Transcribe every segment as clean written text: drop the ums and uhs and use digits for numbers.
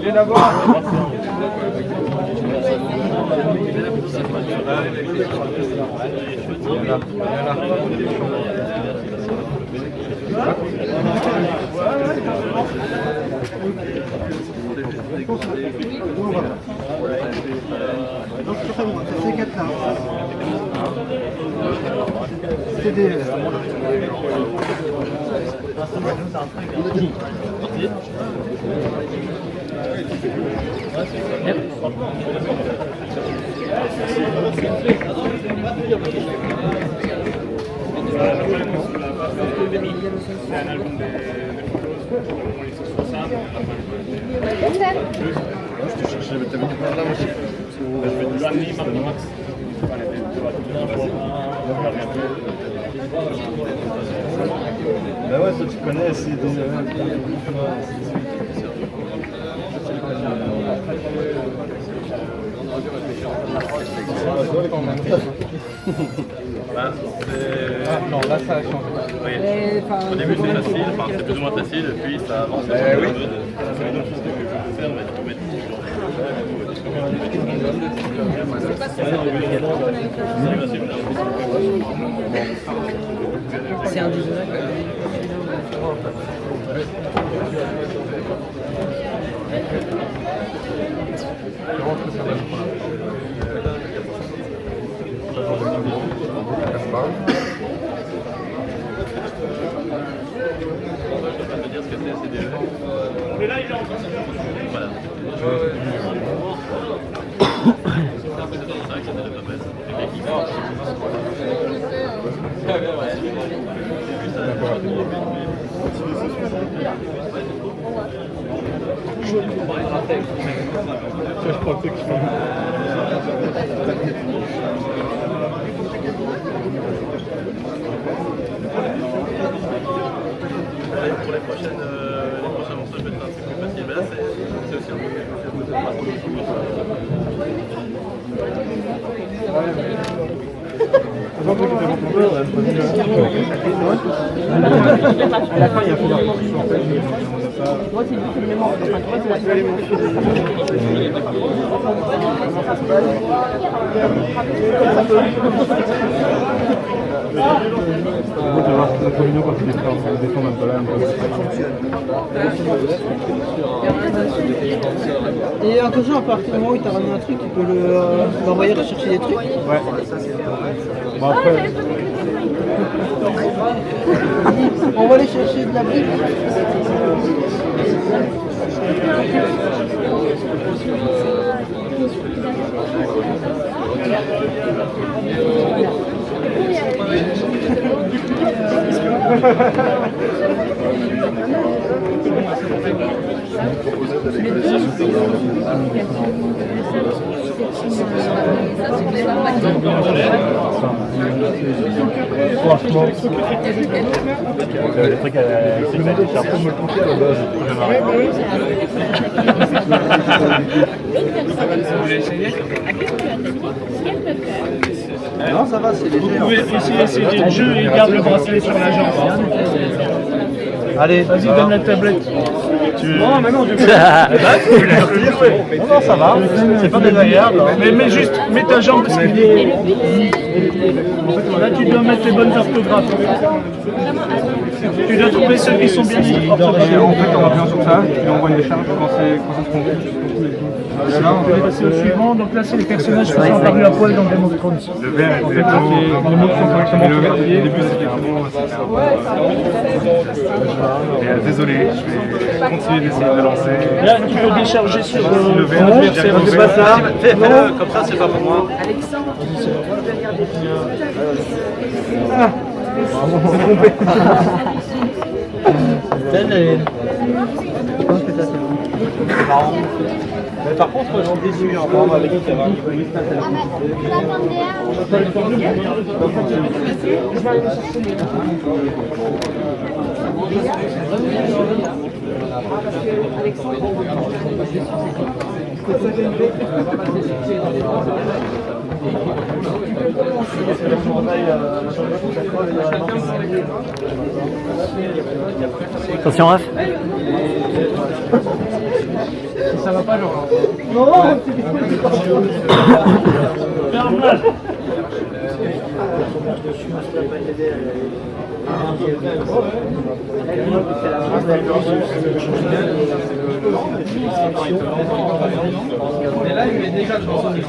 Il est là-bas. C'est 4 là. C'est des... Je te cherchais, t'as mis par là aussi. Je vais te bah ouais, toi tu connais, c'est des... non, là ça a changé. Oui. Au début c'est facile, enfin c'est plus ou moins facile, et puis ça avance. Oui. C'est une chose que je peux faire, mais tout mettre. C'est un des Voilà. Je pensais que Pour les prochains morceaux, je vais être un petit peu facile, mais là c'est aussi un peu quelque À la fin, il y a plusieurs portions. Moi, c'est le mémoire. Moi, tu vas voir notre vidéo quand il descend un peu là. Et attention, à partir du moment où il t'a ramené un truc, tu peux l'envoyer rechercher des trucs. Ouais. Bon, après... On va aller chercher de la brique. Franchement, les trucs avec les chapeaux me le confier à la base. non, ça va, c'est léger. Vous pouvez aussi essayer le jeu et garde le bracelet sur la jambe. Allez, Vas-y, donne la tablette. non, mais non, du coup. Non, ça va. C'est pas désagréable. Mais juste, mets ta jambe parce qu'il est... Là, tu dois mettre les bonnes orthographes. Tu dois trouver ceux qui sont bien orthographiés. En fait, on appuie sur ça, et on voit une décharge quand ça se compte. On peut passer au suivant. Donc là, c'est les personnages qui sont apparus à poil dans Game of Thrones. Le vert est exactement... Les mots sont correctement photographiés. Au début, c'était un bon... Désolé, je vais continuer d'essayer de le lancer. Là, tu peux décharger sur Le vert, c'est pas ça. Fais-le, comme ça c'est pas pour moi. C'est trompé. Je pense que ça, c'est bon. Marrant. Mais par contre, j'en déçu un peu avec les camarades. Attention, Raph. Ça va pas, genre. Mais là, il est déjà dans son équipe.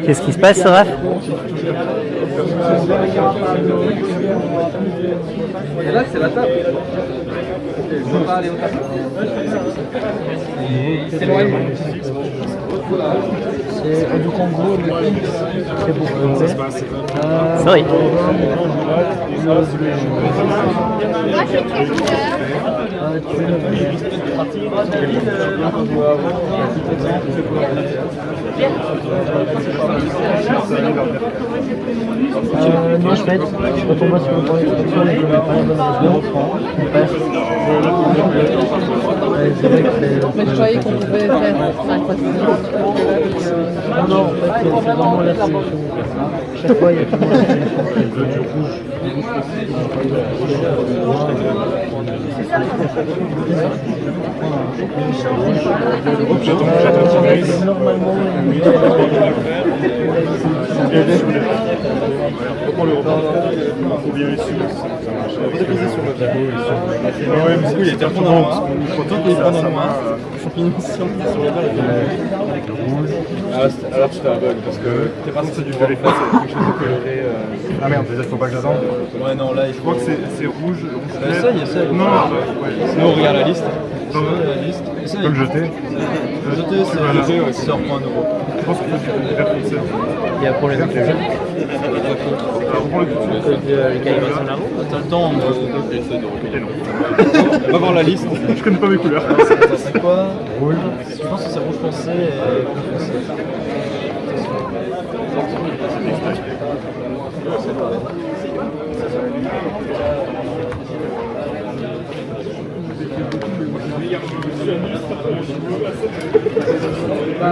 Qu'est-ce qui se passe, Raph? Et là, c'est la table. Je peux pas aller au table. C'est loin. C'est du Congo, c'est beaucoup. Sorry. Non, je fais. Quand on va sur le point d'instruction, je ne mets pas la bonne raison. On passe. Mais je croyais qu'on pouvait faire 5 fois. Non, en fait, c'est vraiment la solution. Chaque fois, il y a toujours la solution. Normalement, faut bien les suivre. Ouais, mais il était répondant parce que quand on prend dans la main, champignons sur avec le rouge. Alors c'était un bug parce que t'es pas censé du violet face avec quelque chose de coloré. Ah merde, déjà faut pas que j'attende. Ouais, non, là je crois que c'est rouge. Essaye. Non, sinon regarde la liste. La liste. Tu peux le jeter. Jeter, c'est 1 point d'euro. Je pense que c'est vert foncé. Il y a un problème avec le jeu. Le calibration là-haut. T'as le temps on va voir la liste. Je connais pas mes couleurs. C'est quoi? Rouge. Je pense que c'est rouge foncé et bleu foncé.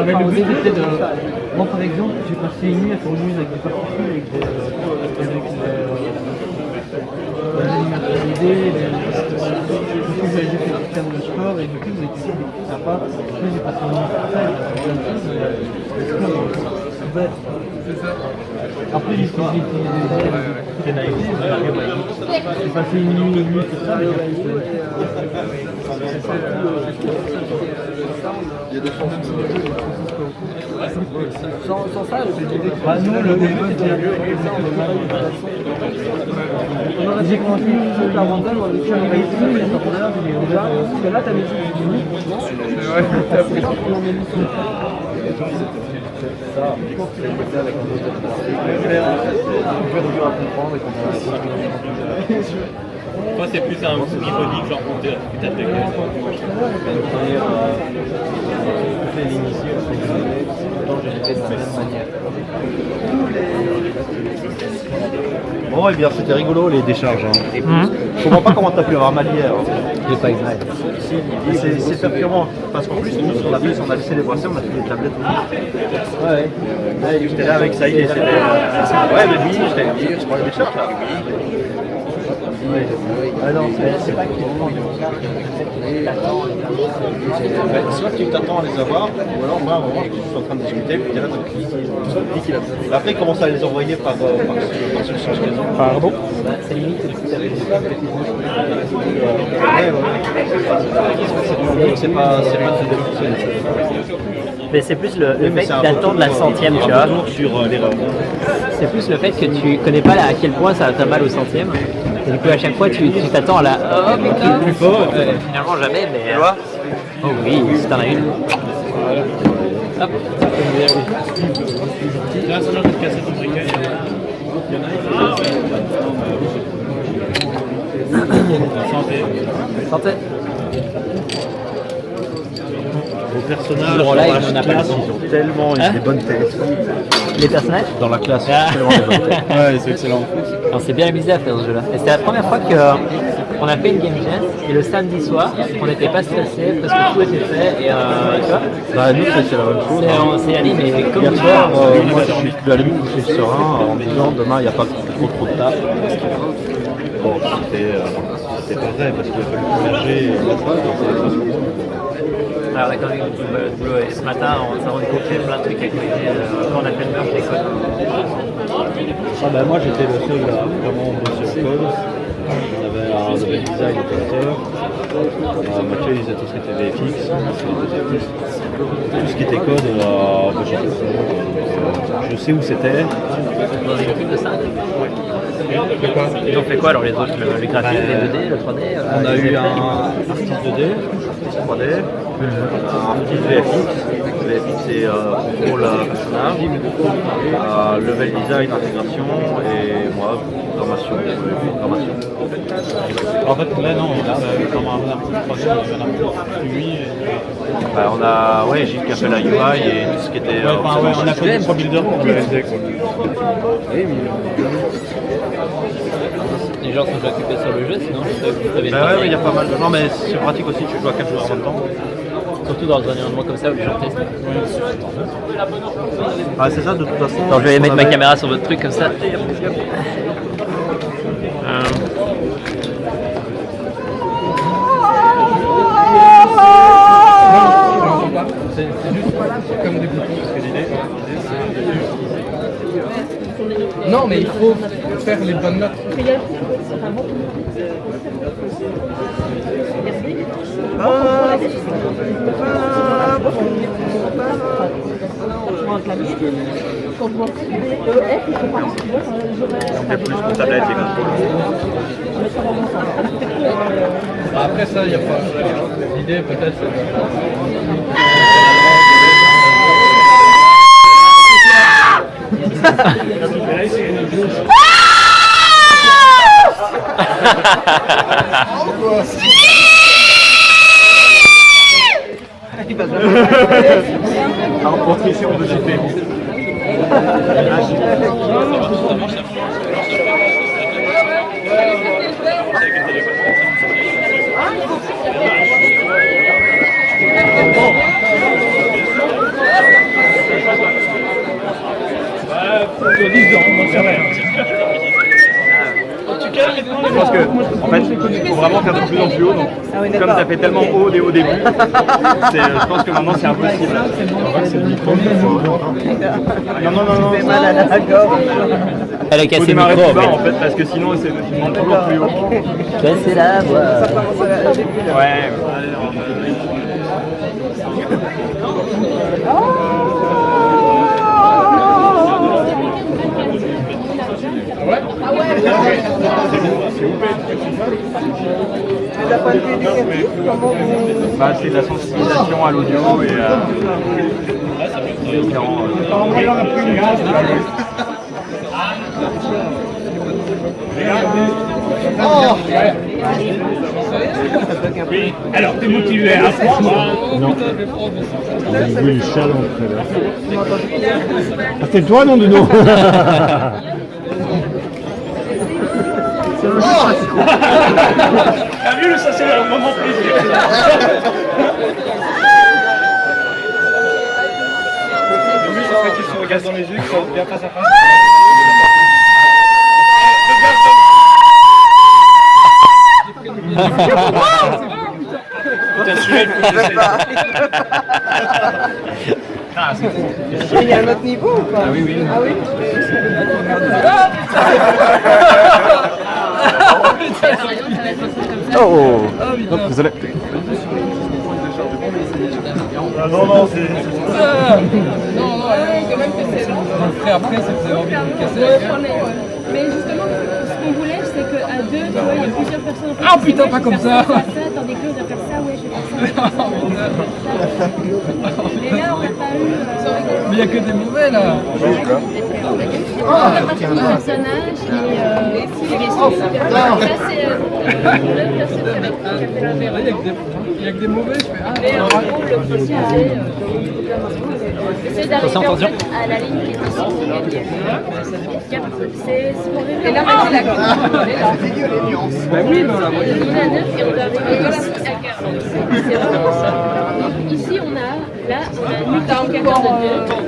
Mais le but était de... Moi par exemple, j'ai passé une nuit à faire une nuit avec des particules, avec des animations d'idées, du coup j'ai fait faire le sport et du coup j'ai été sympa. Après j'ai passé une nuit pour ça, après j'ai utilisé j'ai passé une nuit pour ça, il y a des chances. Sans ça, nous, le début, j'ai commencé la montagne, on a fait un race, mais parce que là, t'as mis du limite, Toi, c'est plus un mélodique, genre pour peut-être avec Bon, et bien c'était rigolo les décharges. Hein. Je comprends pas comment t'as pu avoir mal hier. J'ai pas exact. C'est perturbant parce qu'en plus nous sur la piste on a laissé les boissons, on a fait des tablettes. Ouais. J'étais là avec ça, il était. Ouais mais lui, je prends les décharges là. Ah non, c'est pas qu'il soit tu t'attends à les avoir, ou alors moi, à un moment, je suis en train de discuter, puis là, après, il commence à les envoyer par solution. Pardon? c'est limite, c'est pas Mais c'est plus le fait d'attendre la centième, tu vois. Sur l'erreur. C'est plus le fait que tu connais pas à quel point ça va faire mal au centième. Et du coup, à chaque fois, tu t'attends à la plus fort. Finalement, jamais, mais. Oh oui, si t'en as une. Hop. Là, c'est genre de casser ton briquet. Santé. Santé. Vos personnages Sur live, dans on la n'a pas classe, le temps. ils ont tellement des bonnes têtes. Les personnages. Dans la classe. Ah. Ouais, c'est excellent. On s'est bien amusé à faire ce jeu-là. Et c'était la première fois qu'on a fait une game jam et le samedi soir, on n'était pas stressé parce que tout était fait et tu vois. Bah, nous, c'est la même chose. On s'est dit, mais comme Hier tu soir, vois, moi je suis allé me coucher serein en me disant demain il n'y a pas trop de taf. Bon, c'était pas vrai parce qu'il a fallu immerger la salle. alors on a quand même eu du boulot et ce matin on s'est rendu compte qu'il y avait plein de trucs à côté quand on a fait le merge des codes. Ah bah, moi j'étais le seul à vraiment bosser au code. On avait un level design opérateur. Mathieu ils ont tous été VFX. Tout ce qui était code, bah, j'ai fait ça. Je sais où c'était. Dans une équipe de 5. Ils ont fait quoi alors les autres, les graphiques, les 2D, le 3D On a eu un artiste 2D, artiste 3D, un artiste VFX. VFX c'est contrôle personnage, level design, intégration et moi, programmation. En fait, là, non, on a comme un artiste 3D, on a un UI. Bah, on a Gilles qui a fait la UI et tout ce qui était. On a fait des 3 builders pour réaliser. Les gens sont déjà occupés sur le jeu, sinon je savais Bah ouais, il y a pas mal de gens, mais c'est pratique aussi, tu joues à 4 joueurs en même temps. surtout dans un environnement comme ça où les gens testent. Ah, c'est ça, de toute façon. Alors je vais mettre ma caméra sur votre truc comme ça. C'est juste comme des boutons, parce que l'idée c'est... Non, mais il faut faire les bonnes notes. Quand vous montez le F, il faut pas plus de tablette et Après ça, il n'y a pas... L'idée peut-être c'est... Pour tricher, on peut jeter. Je pense que, en fait, il faut vraiment faire de plus en plus haut. Donc, comme tu as fait tellement haut au début, je pense que maintenant c'est impossible. Non. Elle a Il faut cassé le démarrer micro plus en bas en fait. fait, parce que sinon c'est toujours plus haut. Cassez la voix. Ouais. Bah, c'est de la sensibilisation à l'audio et différents. Oui, alors t'es motivé à apprendre? Non. On a vu les chalons tout à l'heure. Ah, c'est toi, non, Nuno? T'as vu, ça c'est un moment plaisir. Tu se regardes dans les yeux, que ça bien face à face. Il y a un autre niveau ou pas? Ah oui, oui. Ah oui. Oh, désolé. Non, c'est... Non, quand même que c'est... Après, c'est envie de me casser la gueule. Mais justement, ce qu'on voulait, c'est qu'à deux, tu vois, il y a plusieurs personnes. Ah putain, pas comme ça. Tandis Claude va faire ça, ouais, je vais faire ça. Et là, on n'a pas eu. Mais il n'y a que des mauvais là. On a parti du personnage et ça, c'est le personnage qui a fait la verre. Il n'y a que des mauvais. Mais en gros, le principe, c'est d'arriver en fait à la ligne qui est ici. C'est pour arriver. Et là, on est là. Bah oui, mais on l'a On est à 9 et on doit arriver ici à 40. C'est vraiment ça. Donc, ici, on a un multiplicateur de 2,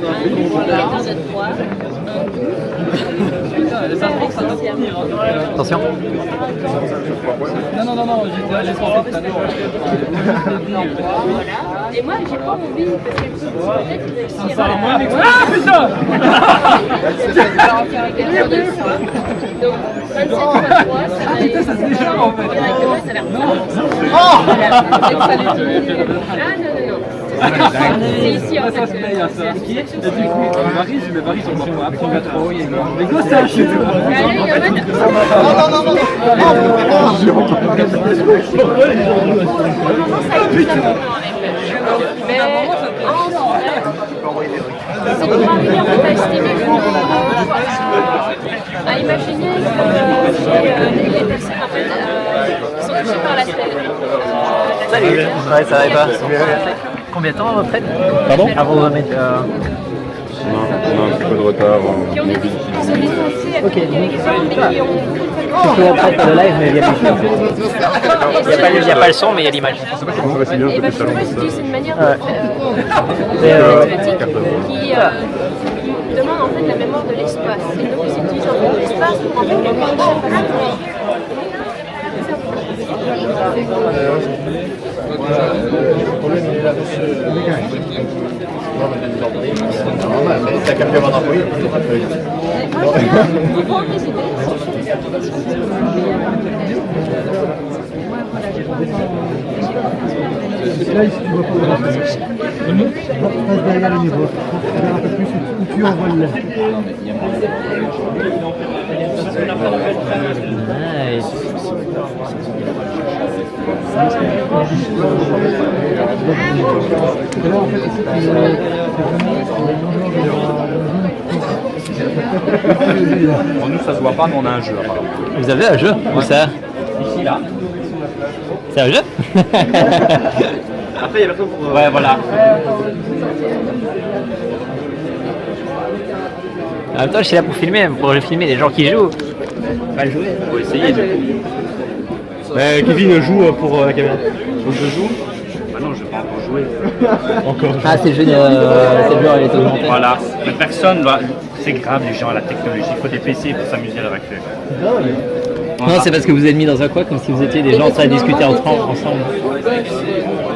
un multiplicateur de 3, un 12. Attention. Non, j'ai pensé tout à l'heure. Et moi, j'ai pas envie parce que peut-être réussir à Ah putain. Donc, 27 fois 3, ça va être. Ça a l'air non. C'est ici en fait. Marie, ils sont pas après trop. Les gosses, c'est un chien. Mais c'est pour arriver en fait à estimer à imaginer que les personnes en fait sont touchées par la Salut. Ouais, ça va et pas. Combien de temps en retraite? Pardon? Avant de remettre. On a un petit peu de retard. qui ont des difficultés à communiquer avec les gens, mais qui ont Je suis retraite de live, mais il y a il n'y a pas le son, mais il y a l'image. C'est pas comment ça va si bien, et peut-être je salon. sais pas si c'est une manière de C'est qui demande en fait la mémoire de l'espace. Et donc ils utilisent en fait l'espace pour en fait calculer Le problème il est là, monsieur. C'est normal, mais t'as qu'à me faire un employé, tu pas fait. Là, ici, tu vois pas passe derrière le niveau. Regarde un peu plus où tu envoies le lait. nice. Et là, en fait, ici, tu Bon, nous, ça se voit pas, mais on a un jeu apparemment. Vous avez un jeu? Où ça? Ici, là. C'est un jeu? Après, il y a personne pour. Ouais, voilà. En même temps, je suis là pour filmer les gens qui jouent. Pas le jouer. Faut essayer. Kevin joue pour la caméra. Donc, je joue. Bah non, je vais pas encore jouer. Encore. Ah, c'est le jeu, c'est le jeu, il est augmenté. Voilà. Mais personne va. C'est grave, les gens à la technologie. Il faut des PC pour s'amuser à l'heure actuelle. Non, c'est parce que vous êtes mis dans un coin comme si vous étiez des gens en train de discuter ensemble.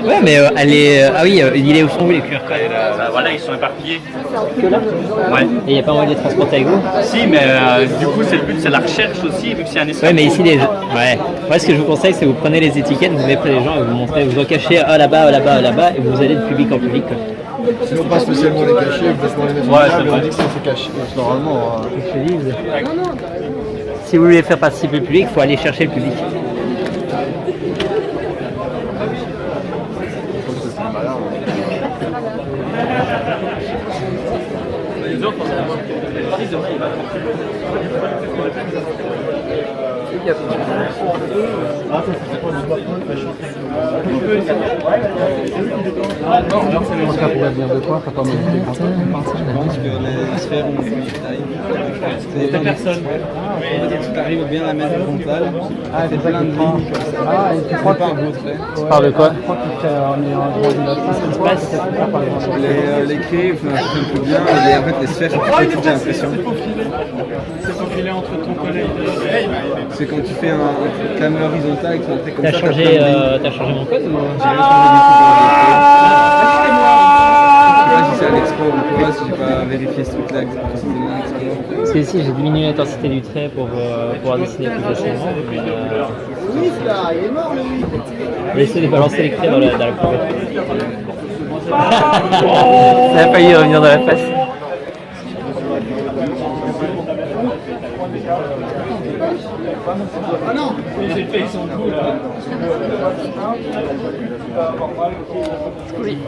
Ouais, mais elle est. Ah oui, il est au fond où les QR codes. Voilà, ils sont éparpillés. Que là? Ouais. Et il n'y a pas moyen de les transporter avec vous? Si, mais du coup, c'est le but, c'est la recherche aussi, vu que c'est un espace. Ouais, mais ici, les gens. Ouais. Moi, ce que je vous conseille, c'est que vous prenez les étiquettes, vous mettez les gens et vous montrez, vous en cachez là-bas, et vous allez de public en public. Quoi. Sinon, pas spécialement les cacher, parce qu'on les met sur Ouais, le table c'est et on vrai. dit que c'est caché. Normalement. Si vous voulez faire participer le public, il faut aller chercher le public. Ça pourrait venir de quoi? T'as pas mal de Personne. Tu arrives bien à mettre frontale. Ah, c'est plein de lignes. Ah, et tu crois que Tu parles de quoi? je crois qu'il fait en droit d'une autre. Ça se passe, c'est pour faire par exemple. Les clés fonctionnent plus bien, et en fait les sphères, c'est toute l'impression. C'est faufilé entre ton collègue. C'est quand tu fais un caméra horizontale, tu fais comme T'as ça. changé, changé mon code ou? J'ai rien changé du tout dans les clés. Je sais pas si c'est à l'expo ou quoi, si j'ai pas vérifié ce truc-là exactement si c'était à l'expo. Parce que ici, j'ai diminué l'intensité du trait pour pouvoir dessiner plus facilement. Mais laissez les balancer les traits dans la poubelle. Ça a failli revenir dans la face. Ah non. Les effets ils sont cool. Oui.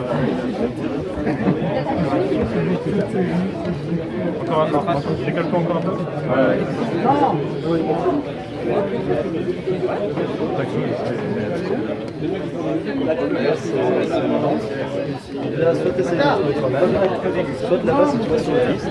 Encore un peu. J'ai quelqu'un encore un peu. Là, soit tu essaies de trouver toi-même, soit là-bas si tu vas sur le liste.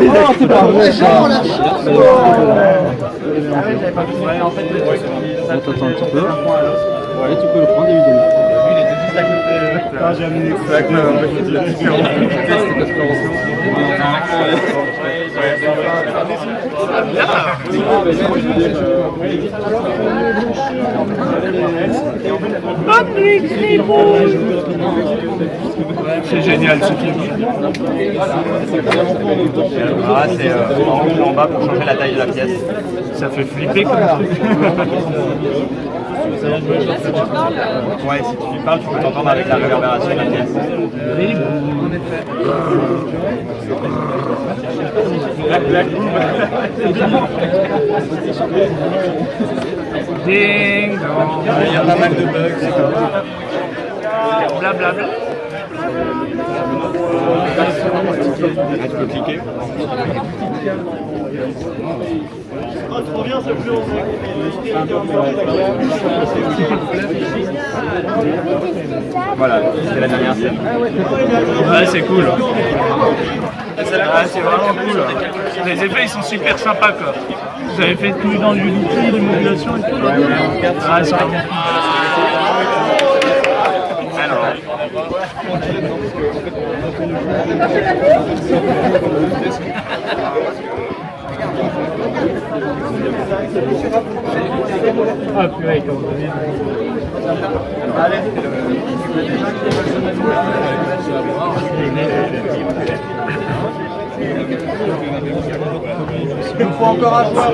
Oh, c'est pas vrai ça. Ouais, en fait, T'attends un petit peu. Ouais, tu peux le prendre évidemment. il était juste à côté. Ah, j'ai amené c'est génial ce film. Ah, c'est en bas pour changer la taille de la pièce. Ça fait flipper comme truc. Ouais, si tu lui parles, tu peux t'entendre avec la réverbération de la pièce. Ding dong. Il y a pas mal de bugs. Blablabla. Tu peux cliquer. Oh, trop bien ce jeu. Voilà, c'est la dernière scène. Ouais, c'est cool. Ah, c'est vraiment cool. Les effets ils sont super sympas quoi. Vous avez fait tout dans Unity, les modulations et tout. Ah, c'est vraiment ah purée, comme vous dites. Il me faut encore un joueur.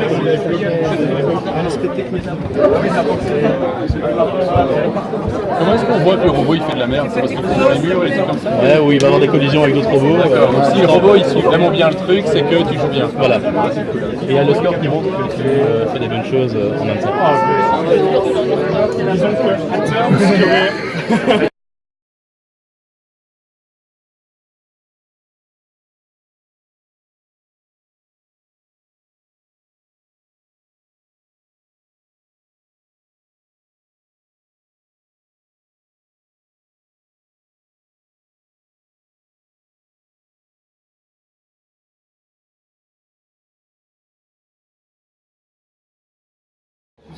Comment est-ce qu'on voit que le robot il fait de la merde? C'est parce qu'il faut dans les murs et des trucs comme ça? Ouais, où il va avoir des collisions avec d'autres robots. D'accord, donc si le robot il suit vraiment bien le truc, c'est que tu joues bien. Voilà. Et il y a le score qui montre que tu fais des bonnes choses en même temps. Disons que à terme, il y aurait-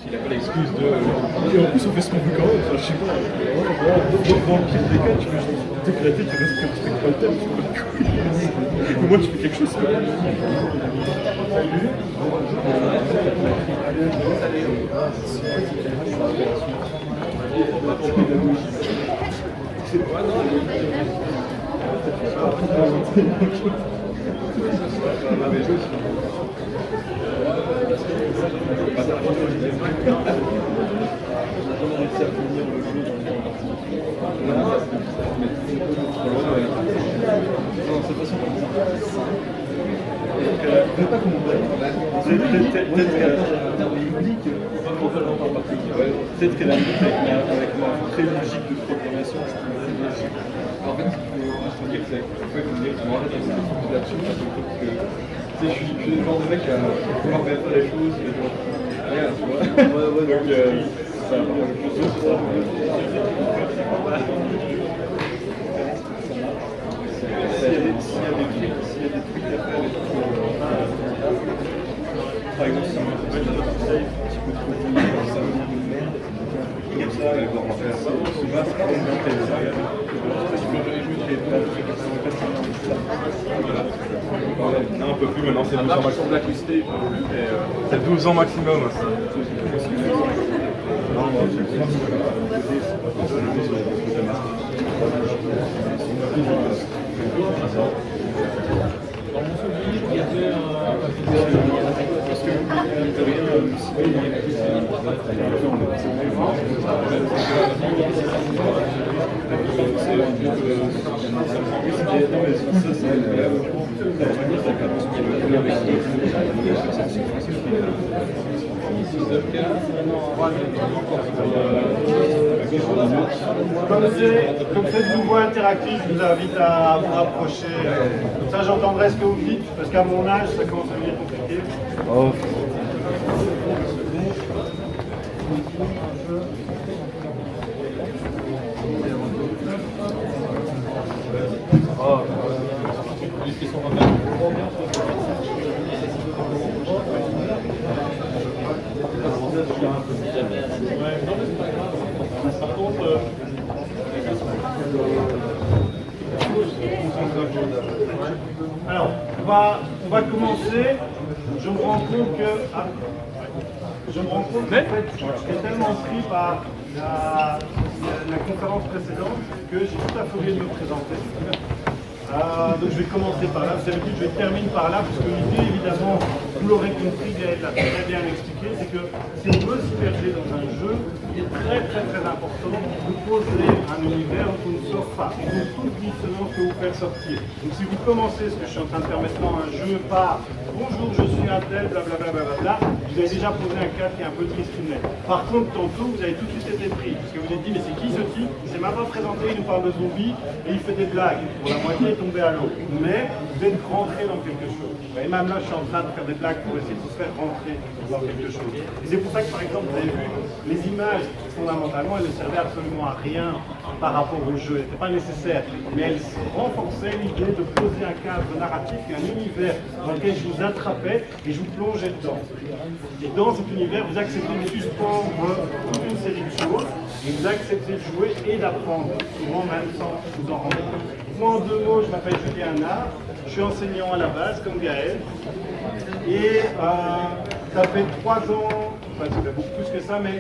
Il n'a pas l'excuse de. Et en plus, on fait ce qu'on veut quand même. Enfin, je sais pas. Dans le pire des cas, tu peux juste t'éclater, tu respectes pas le thème. Au moins, tu fais quelque chose. Quoi. Peut-être qu'elle a avec la très logique de programmation. En fait, je veux dire que c'est moi là-dessus je suis le genre de mec à pouvoir faire les choses et genre rien, tu vois. Donc ça s'il y a des trucs à faire par exemple si on peut mettre un petit peu trop de ça de merde et comme ça elle va en faire ça se va c'est pas monter ça non, on peut plus maintenant, c'est 12 ans maximum. C'est 12 ans maximum. Comme c'est nouveau interactif, je vous invite à vous rapprocher. Comme ça, j'entendrai ce que vous dites, parce qu'à mon âge, ça commence à devenir compliqué. Alors, on va commencer. Je me rends compte que en fait, j'étais tellement pris par la conférence précédente que j'ai tout à fait oublié de me présenter. Donc je vais commencer par là. Vous avez dit que je termine par là, parce que l'idée, évidemment, vous l'aurez compris, Gaël l'a très bien expliqué, c'est que si on veut s'immerger dans un jeu, il est très important de poser un univers où on ne sort pas. Et donc toute dissonance que vous faites sortir. Donc si vous commencez, ce que je suis en train de faire maintenant, un jeu par bonjour, je suis un tel, blablabla, vous avez déjà posé un cadre qui est un peu tristonnet. Par contre, tantôt, vous avez tout de suite été pris, parce que vous avez dit, mais c'est qui ce type? Il s'est même pas présenté, il nous parle de zombies et il fait des blagues. Pour la moitié, il est tombé à l'eau. Mais vous êtes rentré dans quelque chose. Et même là, je suis en train de faire des blagues pour essayer de se faire rentrer dans quelque chose. Et c'est pour ça que, par exemple, vous avez vu, les images, fondamentalement, elles ne servaient absolument à rien par rapport au jeu. Elles n'étaient pas nécessaires. Mais elles renforçaient l'idée de poser un cadre narratif et un univers dans lequel je vous attrapais et je vous plongeais dedans. Et dans cet univers, vous acceptez de suspendre toute une série de choses et vous acceptez de jouer et d'apprendre, souvent même sans vous en rendre compte. Moi, en 2 mots, je m'appelle Julien Nard, je suis enseignant à la base, comme Gaël, et ça fait 3 ans, enfin ça fait beaucoup plus que ça, mais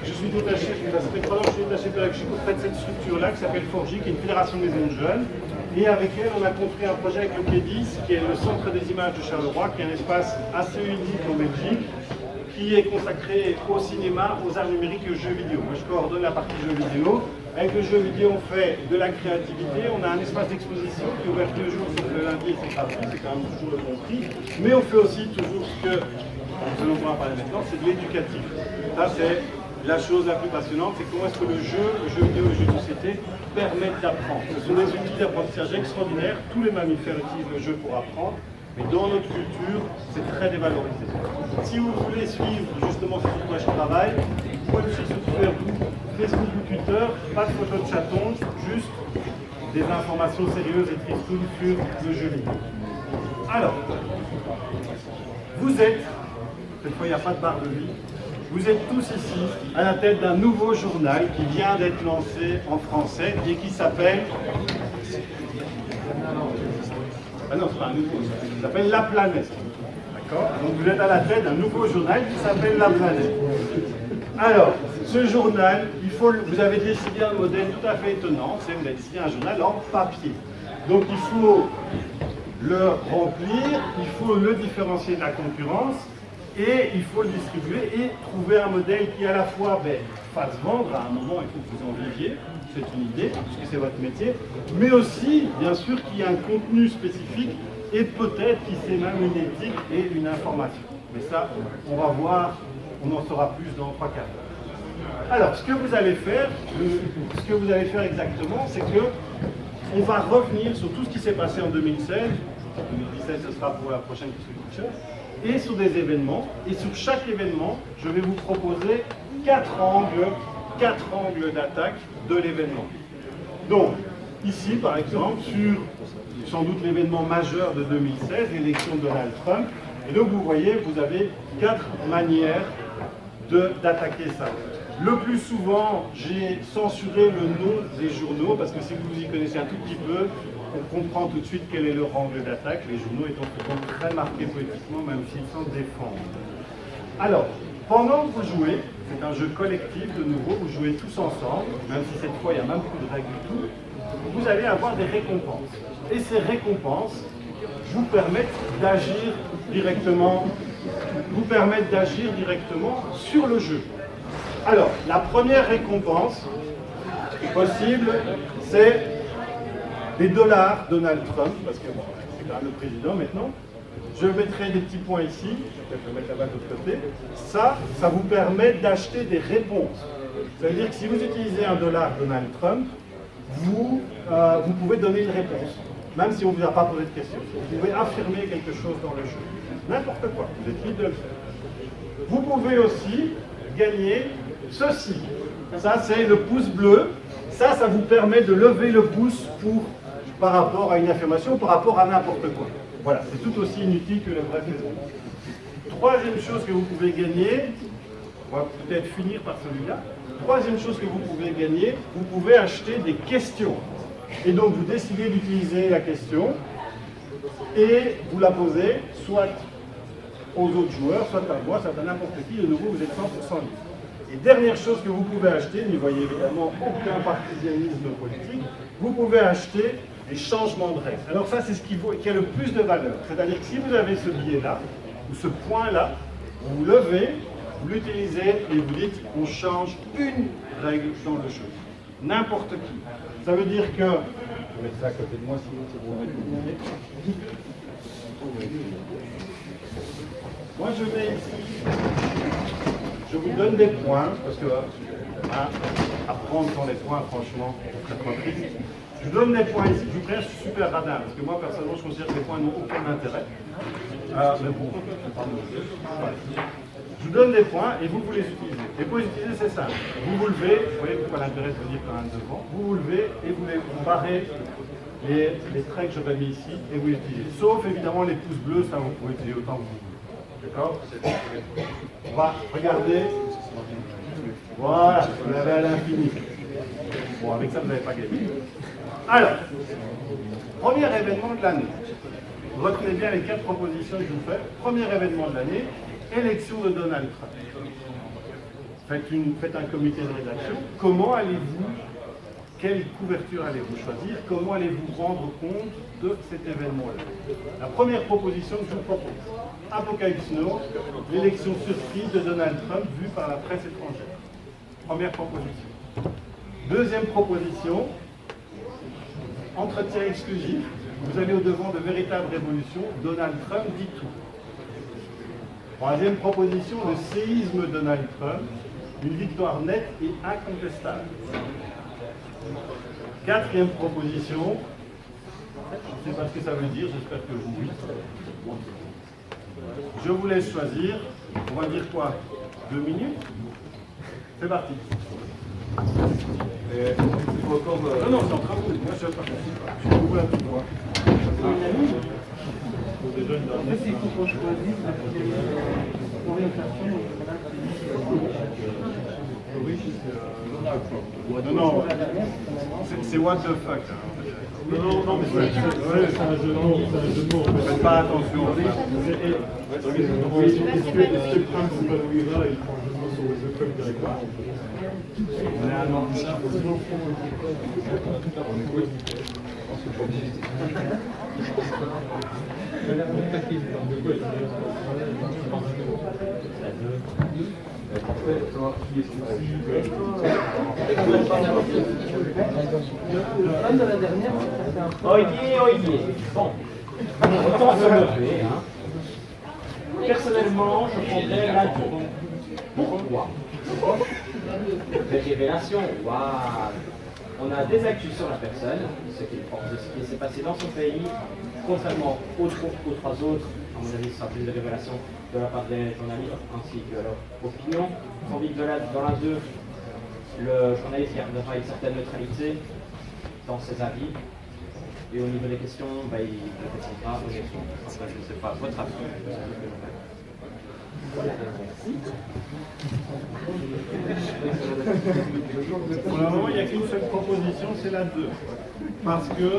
je suis détaché, ça fait 3 ans que je suis détaché pédagogique auprès de cette structure-là qui s'appelle Forgy, qui est une fédération des maisons de jeunes. Et avec elle, on a construit un projet avec le Quai 10, qui est le centre des images de Charleroi, qui est un espace assez unique en Belgique, qui est consacré au cinéma, aux arts numériques et aux jeux vidéo. Moi, je coordonne la partie jeux vidéo. Avec le jeu vidéo, on fait de la créativité. On a un espace d'exposition qui est ouvert 2 jours, sauf le lundi et c'est gratuit, c'est quand même toujours le compris. Mais on fait aussi toujours ce que, selon moi, on va parler maintenant, c'est de l'éducatif. Ça, c'est la chose la plus passionnante, c'est comment est-ce que le jeu vidéo et le jeu de société permettent d'apprendre. Ce sont des outils d'apprentissage extraordinaires. Tous les mammifères utilisent le jeu pour apprendre. Mais dans notre culture, c'est très dévalorisé. Si vous voulez suivre justement ce sur quoi je travaille, vous pouvez me suivre sur Facebook ou Twitter, pas de photos de chatons, juste des informations sérieuses et tristounes sur le jeu vidéo. Alors, vous êtes, cette fois il n'y a pas de barre de vie, vous êtes tous ici à la tête d'un nouveau journal qui vient d'être lancé en français et qui s'appelle... Ah non, c'est pas un nouveau, ça s'appelle La Planète. D'accord? Donc vous êtes à la tête d'un nouveau journal qui s'appelle La Planète. Alors, ce journal, vous avez décidé un modèle tout à fait étonnant, c'est que vous avez décidé un journal en papier. Donc il faut le remplir, il faut le différencier de la concurrence, et il faut le distribuer et trouver un modèle qui à la fois fasse vendre, à un moment il faut que vous en viviez, c'est une idée, puisque c'est votre métier, mais aussi, bien sûr, qu'il y ait un contenu spécifique et peut-être qu'il y ait même une éthique et une information. Mais ça, on va voir, on en saura plus dans 3 quarts d'heure. Alors, ce que vous allez faire exactement, c'est que on va revenir sur tout ce qui s'est passé en 2016. 2017, ce sera pour la prochaine Question Teacher. Et sur des événements. Et sur chaque événement, je vais vous proposer 4 angles d'attaque de l'événement. Donc, ici, par exemple, sur sans doute l'événement majeur de 2016, l'élection de Donald Trump. Et donc, vous voyez, vous avez 4 manières d'attaquer ça. Le plus souvent, j'ai censuré le nom des journaux, parce que si vous y connaissez un tout petit peu, on comprend tout de suite quel est leur angle d'attaque, les journaux étant souvent très marqués politiquement, même s'ils s'en défendent. Alors, pendant que vous jouez, c'est un jeu collectif de nouveau, vous jouez tous ensemble, même si cette fois il n'y a même plus de règles du tout, vous allez avoir des récompenses. Et ces récompenses vous permettent d'agir directement, sur le jeu. Alors, la première récompense possible, c'est des dollars Donald Trump, parce que bon, c'est quand même le président maintenant. Je mettrai des petits points ici, peut-être le mettre là-bas de l'autre côté. Ça vous permet d'acheter des réponses. Ça veut dire que si vous utilisez un dollar Donald Trump, vous pouvez donner une réponse, même si on ne vous a pas posé de question. Vous pouvez affirmer quelque chose dans le jeu. N'importe quoi, vous êtes libre de le faire. Vous pouvez aussi gagner ceci. Ça, c'est le pouce bleu. Ça vous permet de lever le pouce par rapport à une affirmation, par rapport à n'importe quoi. Voilà, c'est tout aussi inutile que le vrai Facebook. Troisième chose que vous pouvez gagner, on va peut-être finir par celui-là. Troisième chose que vous pouvez gagner, vous pouvez acheter des questions. Et donc vous décidez d'utiliser la question et vous la posez soit aux autres joueurs, soit à moi, soit à n'importe qui. De nouveau, vous êtes 100% libre. Et dernière chose que vous pouvez acheter, n'y voyez évidemment aucun partisanisme politique, vous pouvez acheter des changements de règles. Alors ça, c'est ce qui a le plus de valeur. C'est-à-dire que si vous avez ce billet-là, ou ce point-là, vous levez, vous l'utilisez et vous dites, on change une règle dans le jeu. N'importe qui. Ça veut dire que... Je vais mettre ça à côté de moi, sinon c'est pour mettre le billet. Moi, je vais ici. Je vous donne des points, parce que à prendre sans les points, franchement, c'est très triste. Je vous donne des points ici. Je vous préviens, je suis super radin, parce que moi, personnellement, je considère que les points n'ont aucun intérêt. Mais bon, voilà. Je vous donne des points et vous les utilisez. Et pour les utiliser, c'est simple. Vous levez, vous voyez pourquoi l'intérêt de venir quand même devant, vous levez et vous barrez les traits que j'aurais mis ici et vous les utilisez. Sauf évidemment les pouces bleus, ça vous pouvez utiliser autant que vous voulez. D'accord? On va regarder. Voilà, vous l'avez à l'infini. Bon, avec ça, vous n'avez pas gagné. Alors, premier événement de l'année. Retenez bien les 4 propositions que je vous fais. Premier événement de l'année, élection de Donald Trump. Faites un comité de rédaction. Comment allez-vous, quelle couverture allez-vous choisir? Comment allez-vous rendre compte de cet événement-là? La première proposition que je vous propose, Apocalypse Now, l'élection surprise de Donald Trump vue par la presse étrangère. Première proposition. Deuxième proposition, entretien exclusif. Vous allez au-devant de véritables révolutions. Donald Trump dit tout. Troisième proposition, le séisme Donald Trump. Une victoire nette et incontestable. Quatrième proposition, je ne sais pas ce que ça veut dire, j'espère que vous oui. Je vous laisse choisir. On va dire quoi? 2 minutes? C'est parti. Il faut encore... Non, c'est entre vous. Moi, je ne participe pas. Je vous la petite voix. Il faut qu'on choisisse la orientation. Non, c'est what the fuck. Non, mais c'est un jeu de mots. Faites pas attention. Est-ce que Trump se produira et prend le jeu de mots sur the fuck directement? Oyez. Bon, autant se lever. Personnellement, je prendrais la 2. Pourquoi? Des révélations. Waouh. On a des actus sur la personne, ce qui s'est passé dans son pays, contrairement aux 3 autres. À mon avis, ce sera plus de révélations de la part des journalistes ainsi que leur opinion. Tandis que dans la 2, le journaliste gardera une certaine neutralité dans ses avis. Et au niveau des questions, il répondra aux questions. Enfin, je ne sais pas, votre avis. Pour le moment, il n'y a qu'une seule proposition, c'est la 2. Parce que,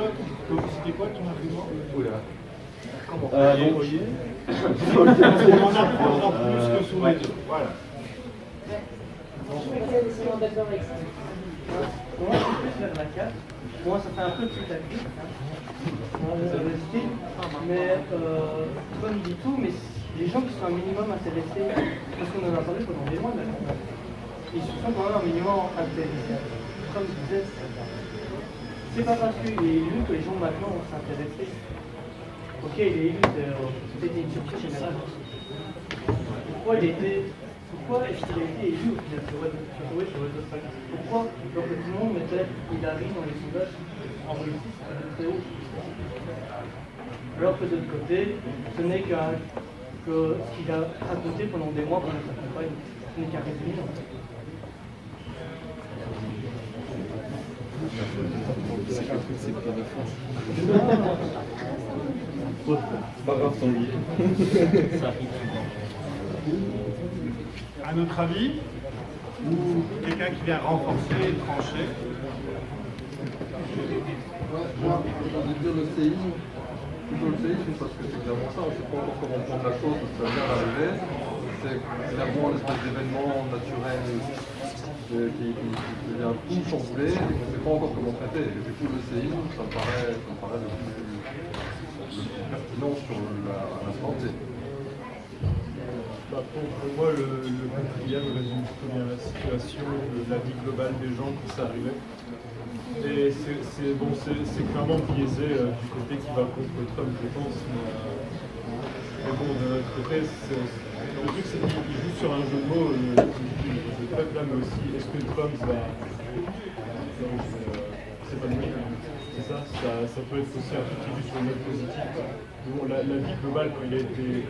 c'était quoi ton argument? On en apprendra plus que sur les 2. Voilà. Je suis quasiment d'accord avec ça. Comment je peux faire la carte? Moi, ça fait un peu tout à coup. Mais comme il dit tout, mais les gens qui sont un minimum intéressés, parce qu'on en a parlé pendant des mois maintenant, ils sont quand même un minimum intéressés. Comme je disais, c'est pas parce qu'il est élu que les gens maintenant vont s'intéresser. Ok, il est élu, c'était une surprise générale. Pourquoi est-ce qu'il a été élu au final sur Web5? Pourquoi? Alors que tout le monde mettait Hillary dans les sondages en Russie, c'était très haut. Alors que de l'autre côté, ce n'est que ce qu'il a raconté pendant des mois pendant sa campagne, ce n'est qu'un résumé en fait. C'est pas grave, Tanguy. À notre avis, ou quelqu'un qui vient renforcer, trancher? Moi, j'ai envie de dire le séisme. Plutôt le séisme parce que c'est clairement ça, on ne sait pas encore comment prendre la chose, parce que ça vient d'arriver. C'est clairement l'espèce d'événement naturel qui vient tout chambouler et qu'on ne sait pas encore comment traiter. Et du coup, le séisme, ça me paraît le plus pertinent sur l'instant T. Pour moi, le quatrième résume plutôt bien la situation, la vie globale des gens qui ça arrivait. Et c'est clairement biaisé du côté qui va contre Trump, je pense. Mais bon, de notre côté, le truc c'est qu'il joue sur un jeu de mots, le peuple là, mais aussi est-ce que Trump va. C'est pas lui, c'est ça, ça peut être aussi un truc qui joue sur une note positive. Bon, la vie globale quand il avait été élu,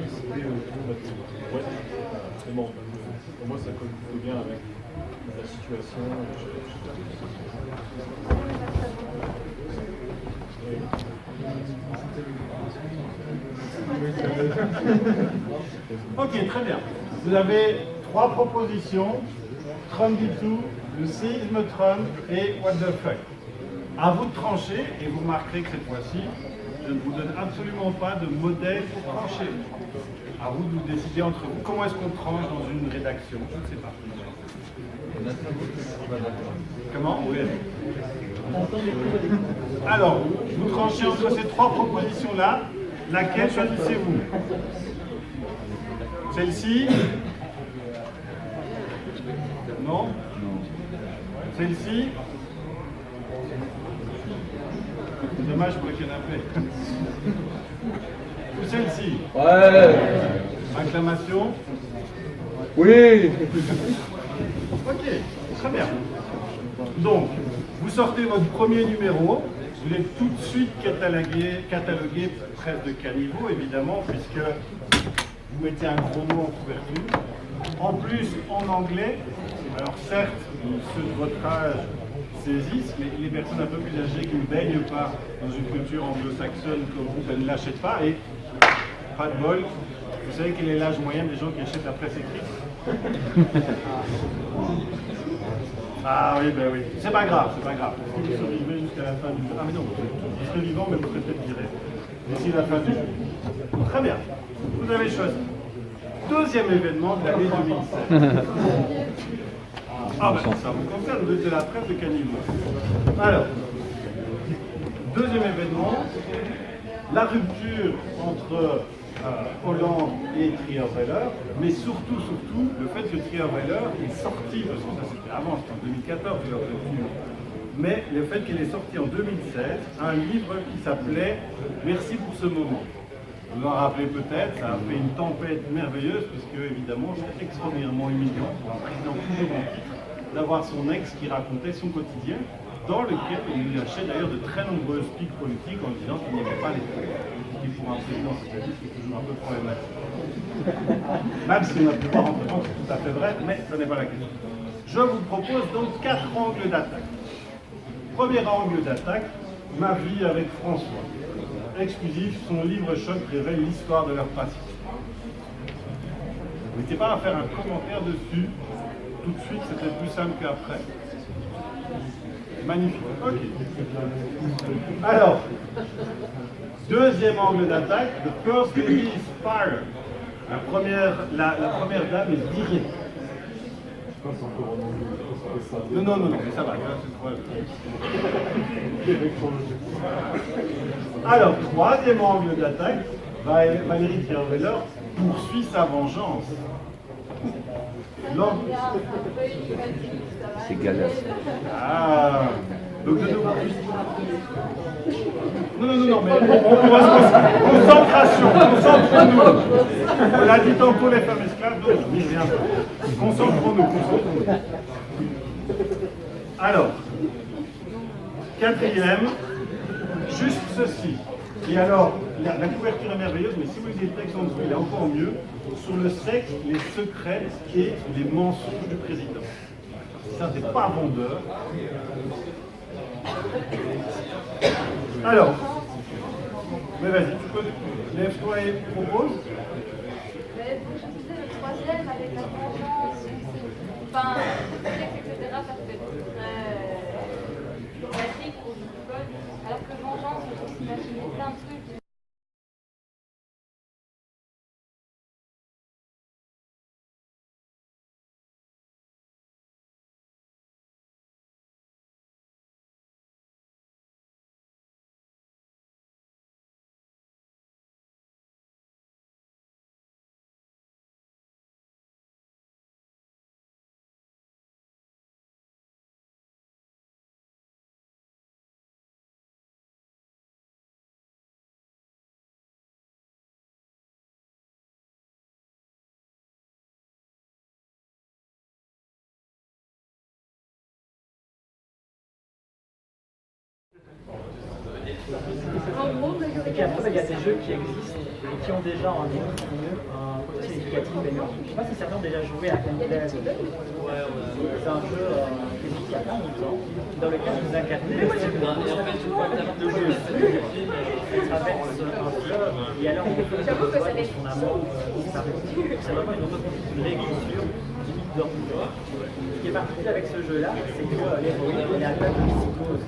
c'était tout le monde a dit ouais, c'est bon. Pour moi, ça colle plutôt bien avec la situation. Ok, très bien. Vous avez 3 propositions. Trump dit tout, le séisme Trump et what the fuck. À vous de trancher, et vous remarquerez que cette fois-ci, je ne vous donne absolument pas de modèle pour trancher. À vous de décider entre vous. Comment est-ce qu'on tranche dans une rédaction? Je ne sais pas. Comment? Oui. Alors, vous tranchez entre ces 3 propositions-là. Laquelle choisissez-vous? Celle-ci? Non? Celle-ci? C'est dommage pour le canapé. Ou celle-ci? Ouais. Acclamation? Oui. Ok, très bien. Donc, vous sortez votre premier numéro, vous êtes tout de suite catalogué presse de caniveau, évidemment, puisque vous mettez un gros mot en couverture. En plus, en anglais, alors certes, ceux de votre âge saisissent, mais les personnes un peu plus âgées qui ne baignent pas dans une culture anglo-saxonne comme vous, elles ne l'achètent pas, et pas de bol. Vous savez quel est l'âge moyen des gens qui achètent la presse écrite? Ah oui, ben oui. C'est pas grave, c'est pas grave. Si vous survivez jusqu'à la fin du jeu. Ah mais non, vous serez vivant, mais vous serez peut-être viré. D'ici la fin du jeu. Très bien. Vous avez choisi. Deuxième événement de l'année 2016. Ah ben ça vous concerne, vous êtes de la presse de caniveau. Alors, deuxième événement, la rupture entre Hollande et Trierweiler, mais surtout, le fait que Trierweiler est sorti, parce que ça c'était avant, c'était en 2014, leur rupture, mais le fait qu'elle est sortie en 2016, un livre qui s'appelait « Merci pour ce moment ». Vous en rappelez peut-être, ça a fait une tempête merveilleuse, puisque évidemment c'est extraordinairement humiliant pour un président toujours en titre d'avoir son ex qui racontait son quotidien, dans lequel il lâchait d'ailleurs de très nombreuses piques politiques en disant qu'il n'y avait pas les preuves. Qui pour un président socialiste est toujours un peu problématique. Même si on a pu voir en temps, c'est tout à fait vrai, mais ce n'est pas la question. Je vous propose donc 4 angles d'attaque. Premier angle d'attaque, ma vie avec François. Exclusif, son livre choc révèle l'histoire de leur passé. N'hésitez pas à faire un commentaire dessus. Tout de suite, c'était plus simple qu'après. Magnifique. Ok. Alors, deuxième angle d'attaque, the first lady is fired. La première dame est virée. Non, non, non, non, mais ça va. Alors, troisième angle d'attaque, Valérie Trierweiler poursuit sa vengeance. C'est Galas. Ah, donc de nouveau. Non, non, non, non, mais on va se concentration, concentrons-nous. On l'a dit tantôt les femmes esclaves, donc je n'y reviens pas. Concentrons-nous, concentrons-nous. Alors, quatrième, juste ceci. Et alors, la couverture est merveilleuse, mais si vous lisez le texte en dessous, il est encore mieux. Sur le sexe, les secrets et les mensonges du président. Ça, c'est pas vendeur. Alors, mais vas-y, tu peux, lève-toi et propose. Mais je disais le troisième avec la vengeance, enfin, le sexe, etc., ça peut être très dramatique pour une école, alors que vengeance, on peut s'imaginer plein de trucs. Et puis après, il y a des jeux qui existent et qui ont déjà un côté éducatif payant. Je ne sais pas si certains ont déjà joué à Gameplay. C'est un jeu qui existe il y a pas longtemps, dans lequel vous incarnez le jeu traverse un fleuve et alors on peut faire son amour, c'est vraiment une réécriture du mythe d'Orphée. Ce qui est particulier avec ce jeu-là, c'est que l'héroïne elle est atteinte de psychose.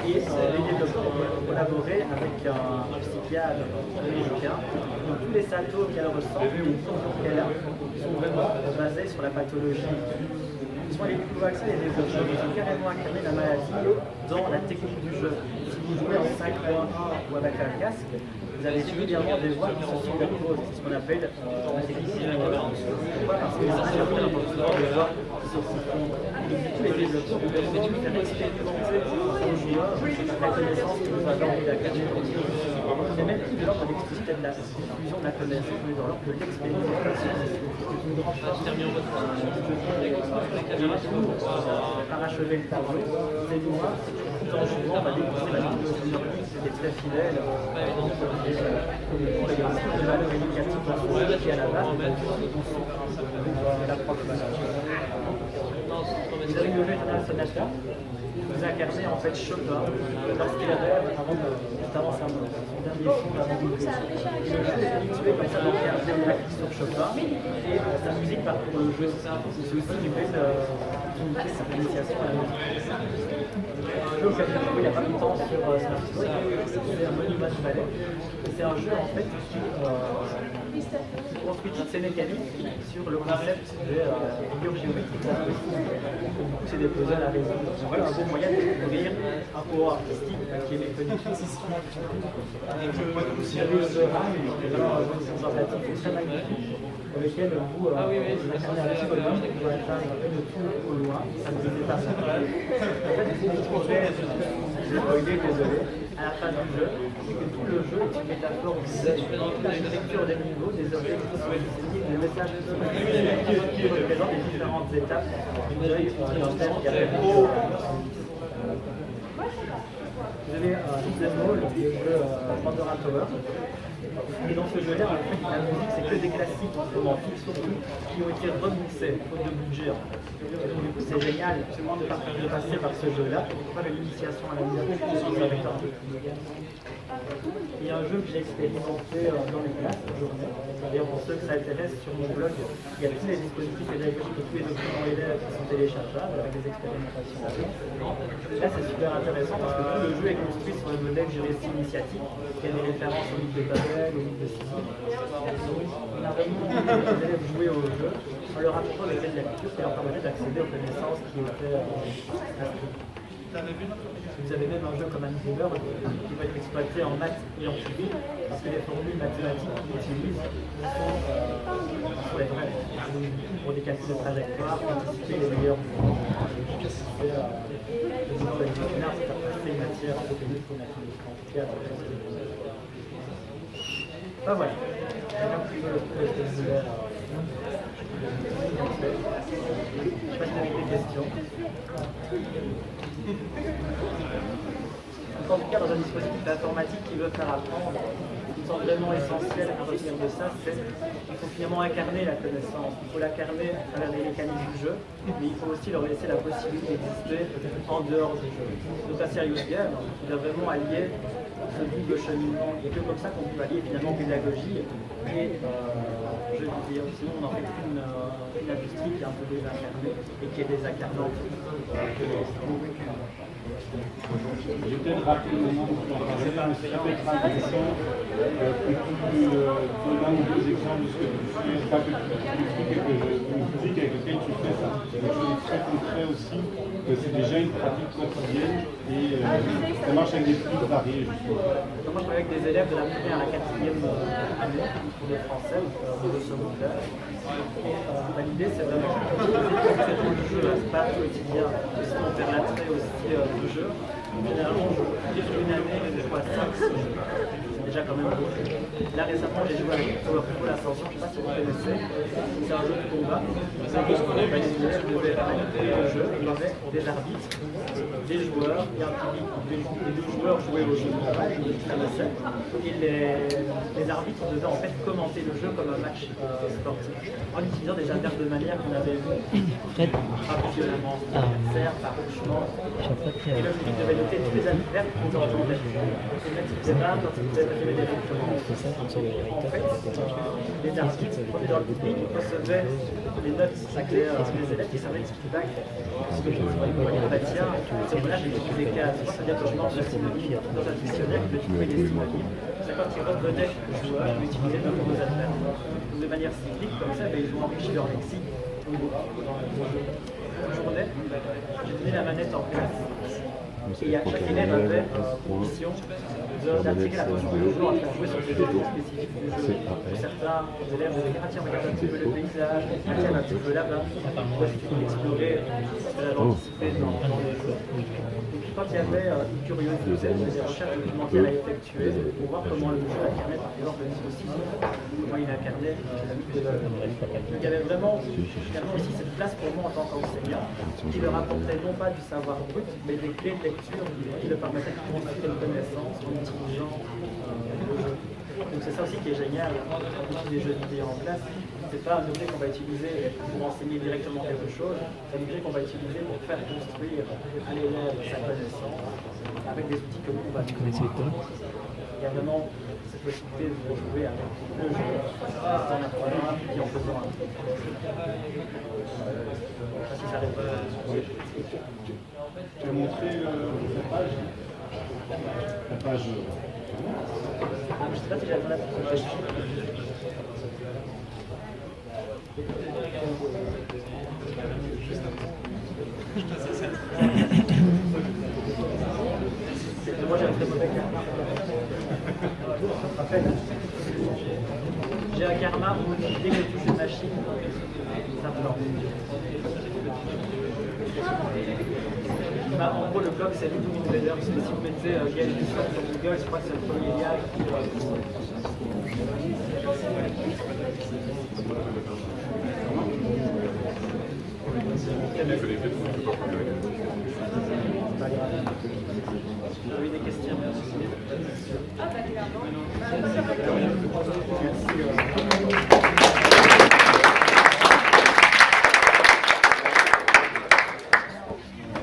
Et les développeurs ont collaboré avec un psychiatre américain. Donc tous les symptômes qu'elle ressent, les symptômes qu'elle a, sont vraiment basés sur la pathologie. Ils sont allés plus loin que ça, les développeurs. Ils ont carrément incarné la maladie dans la technique du jeu. Si vous jouez en 5.1 ou avec un casque, vous avez régulièrement des voix qui se superposent. C'est ce qu'on appelle la technique du jeu. Parce que c'est important de voir qui se font. Tous les développeurs ont fait faire expérimenter aux joueurs la connaissance que nous avons de la culture. C'est même plus de l'ordre de l'explicité de la diffusion de la connaissance, mais dans l'ordre de l'expérimentation. C'est une grande force. Parachever le tableau, c'est moi, tout en jouant, on va découvrir la technologie, c'était très fidèle. Pour les valeurs éducatives qui à la base, la propre valeur. Vous avez une levée internationale, vous incarnez en fait Chopin lorsqu'il rêve avant son dernier film avant de mourir. Le jeu est habitué comme ça d'incarner une actrice sur Chopin et sa musique parcourt le jeu. C'est aussi une belle initiation à la musique. Un jeu auquel j'ai joué il n'y a pas longtemps sur Smartphone, c'est un monument du ballet. C'est un jeu en fait qui construit toutes ces mécaniques sur le concept de figure géométrique. C'est des puzzles à résoudre. Donc voilà un bon moyen de découvrir un pouvoir artistique qui est méconnu. Vous avez le rail, sympathique, très magnifique, dans lequel vous incarnez un petit bonhomme qui doit atteindre de tout au loin. Ça ne vous est pas ça. En fait, vous découvrez, désolé, à la fin du jeu, c'est que tout le jeu est une métaphore de l'architecture des niveaux, des objets qui sont désignés, des messages qui représentent les différentes étapes du jeu d'un thème qui appelle vous avez Hidden le jeu Pandora Tower. Et dans ce jeu-là, en fait, la musique, c'est que des classiques romantiques, surtout, qui ont été remixés, faute de budget. Donc, du coup, c'est génial de passer par ce jeu-là pour faire l'initiation à la musique avec un jeu. Il y a un jeu que j'ai expérimenté dans les classes cette journée. D'ailleurs, pour ceux que ça intéresse, sur mon blog, il y a tous les dispositifs pédagogiques et tous les documents élèves qui sont téléchargeables avec des expérimentations. Là, c'est super intéressant parce que tout le jeu est construit sur le modèle du récit initiatique, qui a des références au mythe de Babel. collège, au niveau de civisme. On a vraiment les élèves jouer au jeu en leur apportant des clés de lecture qui leur permettaient d'accéder aux connaissances qui étaient inscrites. Vous avez même un jeu comme Antiver qui va être exploité en maths et en physique parce que les formules mathématiques qu'ils utilisent sont les vraies. Pour des calculs de trajectoire, anticiper les meilleurs mouvements. Le niveau disciplinaire, c'est faire passer une matière un peu pénible pour mathématiques. En tout cas, enfin voilà. C'est un petit peu le vocabulaire. Je ne sais pas si vous avez des questions. En tout cas, dans un dispositif informatique qui veut faire apprendre, ce qui me semble vraiment essentiel à retenir de ça, c'est qu'il faut finalement incarner la connaissance. Il faut l'incarner à travers les mécanismes du jeu, mais il faut aussi leur laisser la possibilité d'exister en dehors du jeu. Donc la Serious Game, il doit vraiment allier ce double cheminement. Il n'y a que comme ça qu'on peut allier finalement pédagogie et je veux dire, sinon on en fait une industrie qui est un peu désincarnée et qui est désincarnante. Je vais peut-être rappeler maintenant que l'on parlait, mais c'est peut-être intéressant que tu donnes un ou deux exemples de ce que tu fais, pas que tu expliques une physique avec laquelle tu fais ça. C'est quelque chose de très concret aussi, que c'est déjà une pratique quotidienne et ça marche avec des prix variés justement. Donc moi je travaille avec des élèves de la première à la quatrième année pour le français ou le secondaire. Et l'idée c'est vraiment de faire du jeu à espace quotidien, aussi on fait l'attrait aussi du jeu. Généralement, une année, je joue à 5-6 jeux. C'est déjà quand même beaucoup. Là, récemment, j'ai joué avec Powerful Ascension, je ne sais pas si vous connaissez. C'est un jeu de combat. C'est un jeu qu'on avait le jeu. Il y avait des arbitres, des joueurs et un public. Les deux joueurs jouaient au jeu de combat, et les arbitres devaient en fait commenter le jeu comme un match sportif, en utilisant des adverbes de manière qu'on avait vu frapper violemment son adversaire, farouchement. Et le public devait noter tous les adverbes qu'on entendait. Et même si c'était rare, quand ils faisaient des électrons. En fait, les arbitres, prenaient dans le public, recevaient les notes des élèves qui servaient de feedback. Parce que je me disais, bah tiens, ce mot-là, j'ai écrit des cases. C'est-à-dire que je mange le synonyme dans un dictionnaire, je vais trouver des synonymes. C'est quand ils revenaient au joueur, ils utilisaient de nouveaux adverbes. De manière cyclique, comme ça, ils ont enrichi leur lexique. Une journée, j'ai donné la manette en classe. Et chaque élève avait pour mission d'intégrer la notion du jour à faire jouer sur des éléments spécifiques du jeu. Pour certains élèves, on dirait, ah tiens, regarde un petit peu le paysage, ah tiens, un petit peu là-bas. Moi, je suis explorer l'anticipé dans le jeu. Et puis quand il y avait une curiosité, des recherches documentaires à effectuer pour voir comment le jeu incarnait par exemple le niveau 6, comment il incarnait la mythe de l'œuvre. Donc il y avait vraiment aussi cette place pour moi en tant qu'enseignant qui leur apportait non pas du savoir brut, mais des clés de lecture qui leur permettaient de construire une connaissance en utilisant le jeu. Donc c'est ça aussi qui est génial d'utiliser des jeux vidéo en classe. C'est pas un objet qu'on va utiliser pour enseigner directement quelque chose, c'est un objet qu'on va utiliser pour faire construire à l'élève sa connaissance avec des outils que nous on va utiliser. Il y a vraiment cette possibilité de jouer avec le jeu en apprenant et en faisant un truc. Si ça répond. Tu as montré la page. La page. Je ne sais pas si j'attends la page. Moi j'ai un très mauvais karma. J'ai un karma où dès que je touche une machine, ça plante. En gros, le blog c'est Little Invader, parce que si vous mettez Gaël Dusson sur Google, je crois que c'est le premier lien. Vous avez des questions?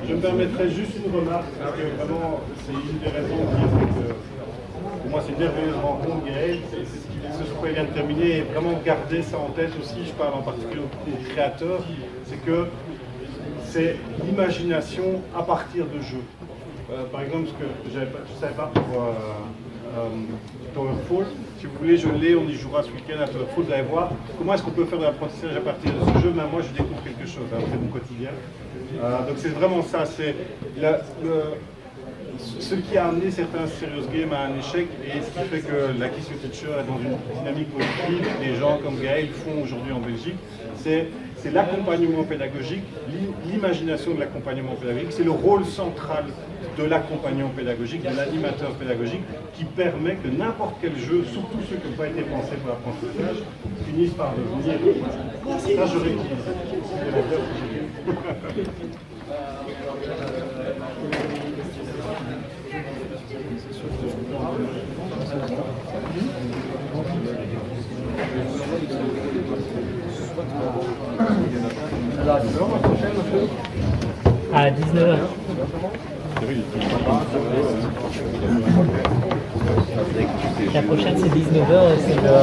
Je me permettrai juste une remarque, parce que vraiment, c'est une des raisons qui pour moi c'est une merveilleuse rencontre, Gaël, c'est ce qui fait que ce soir vient de terminer, et vraiment garder ça en tête aussi, je parle en particulier aux créateurs, c'est que c'est l'imagination à partir de jeux. Par exemple, ce que je ne savais pas pour Towerfall. Si vous voulez, je l'ai, on y jouera ce week-end à Towerfall. Vous allez voir comment est-ce qu'on peut faire de l'apprentissage à partir de ce jeu. Même moi, je découvre quelque chose, hein, c'est mon quotidien. Donc c'est vraiment ça, c'est ce qui a amené certains serious games à un échec et ce qui fait que la Kiss Your Teacher est dans une dynamique positive. Des gens comme Gaël font aujourd'hui en Belgique. C'est l'accompagnement pédagogique, l'imagination de l'accompagnement pédagogique, c'est le rôle central de l'accompagnant pédagogique, de l'animateur pédagogique, qui permet que n'importe quel jeu, surtout ceux qui n'ont pas été pensés pour l'apprentissage, finissent par devenir... Ça, je réutilise. À 19h. La prochaine c'est 19h, c'est le...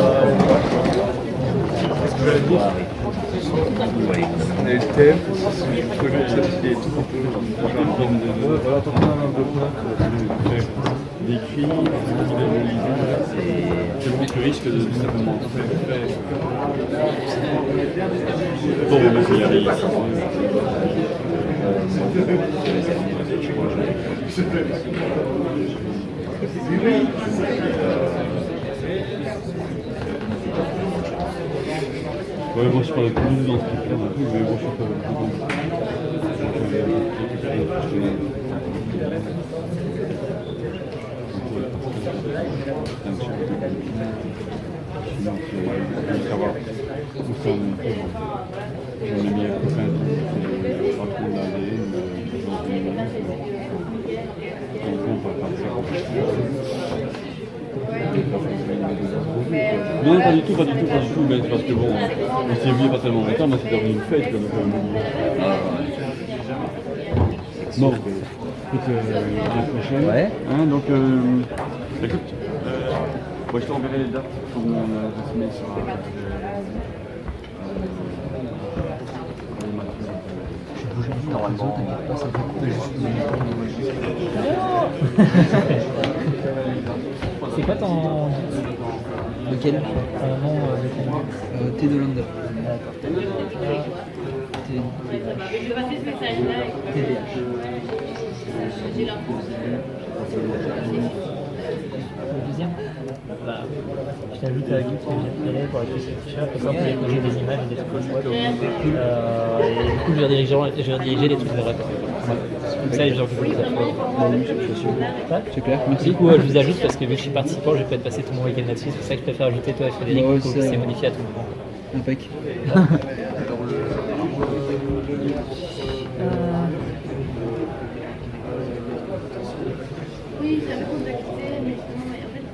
Et le thème, c'est toujours cette voilà, quand on a un bloc-notes d'écrit, c'est vraiment le risque de simplement faire. Bon, on y arrive. Ouais, moi je parle plus dans ce truc-là, mais moi je suis pas j'en ai mis à peu près un raconte l'ADN dans une minute, on va partir. Non, pas du tout, mais parce que bon, on s'est vu il n'y a pas tellement longtemps, moi c'était une fête comme bon, écoute, la prochaine. Ouais. Hein, donc, écoute, moi je t'enverrai les dates pour mon résumé sur Normalement, ça va couper C'est quoi ton... Lequel? Nom lequel? T de Londres. D'accord. Je vais passer ce message-là. J'ai l'info. Le deuxième? Bah, je t'invite à la guide que j'ai créé pour la question de t-shirt, comme ça on peut corriger des images et des trucs comme ça. Et du coup, je vais rediriger les trucs de rap. Comme ça, les gens qui veulent les affaires. C'est clair, merci. Du coup, je vous ajoute parce que vu que je suis participant, je vais pas être passé tout mon week-end là-dessus. C'est pour ça que je préfère ajouter toi et Frédéric, du coup, c'est modifié à tout moment. Impec. Oui, j'avais contacté, mais sinon, en fait,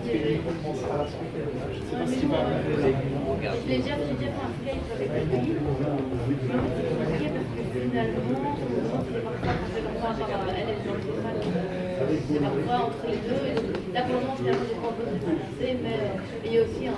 j'ai déjà fait un Skype avec lui. C'est compliqué parce que finalement, c'est parfois elle est dans le téléphone, c'est parfois entre les deux. Là, pour le moment, finalement, j'ai pas encore de français, mais il y a aussi dans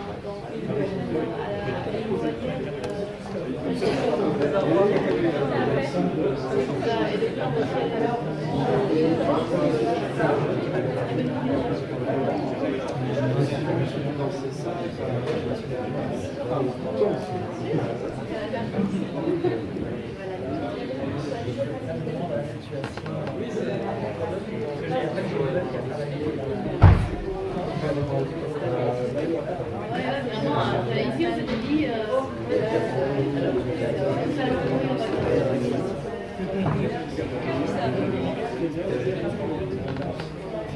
ici, on s'était dit,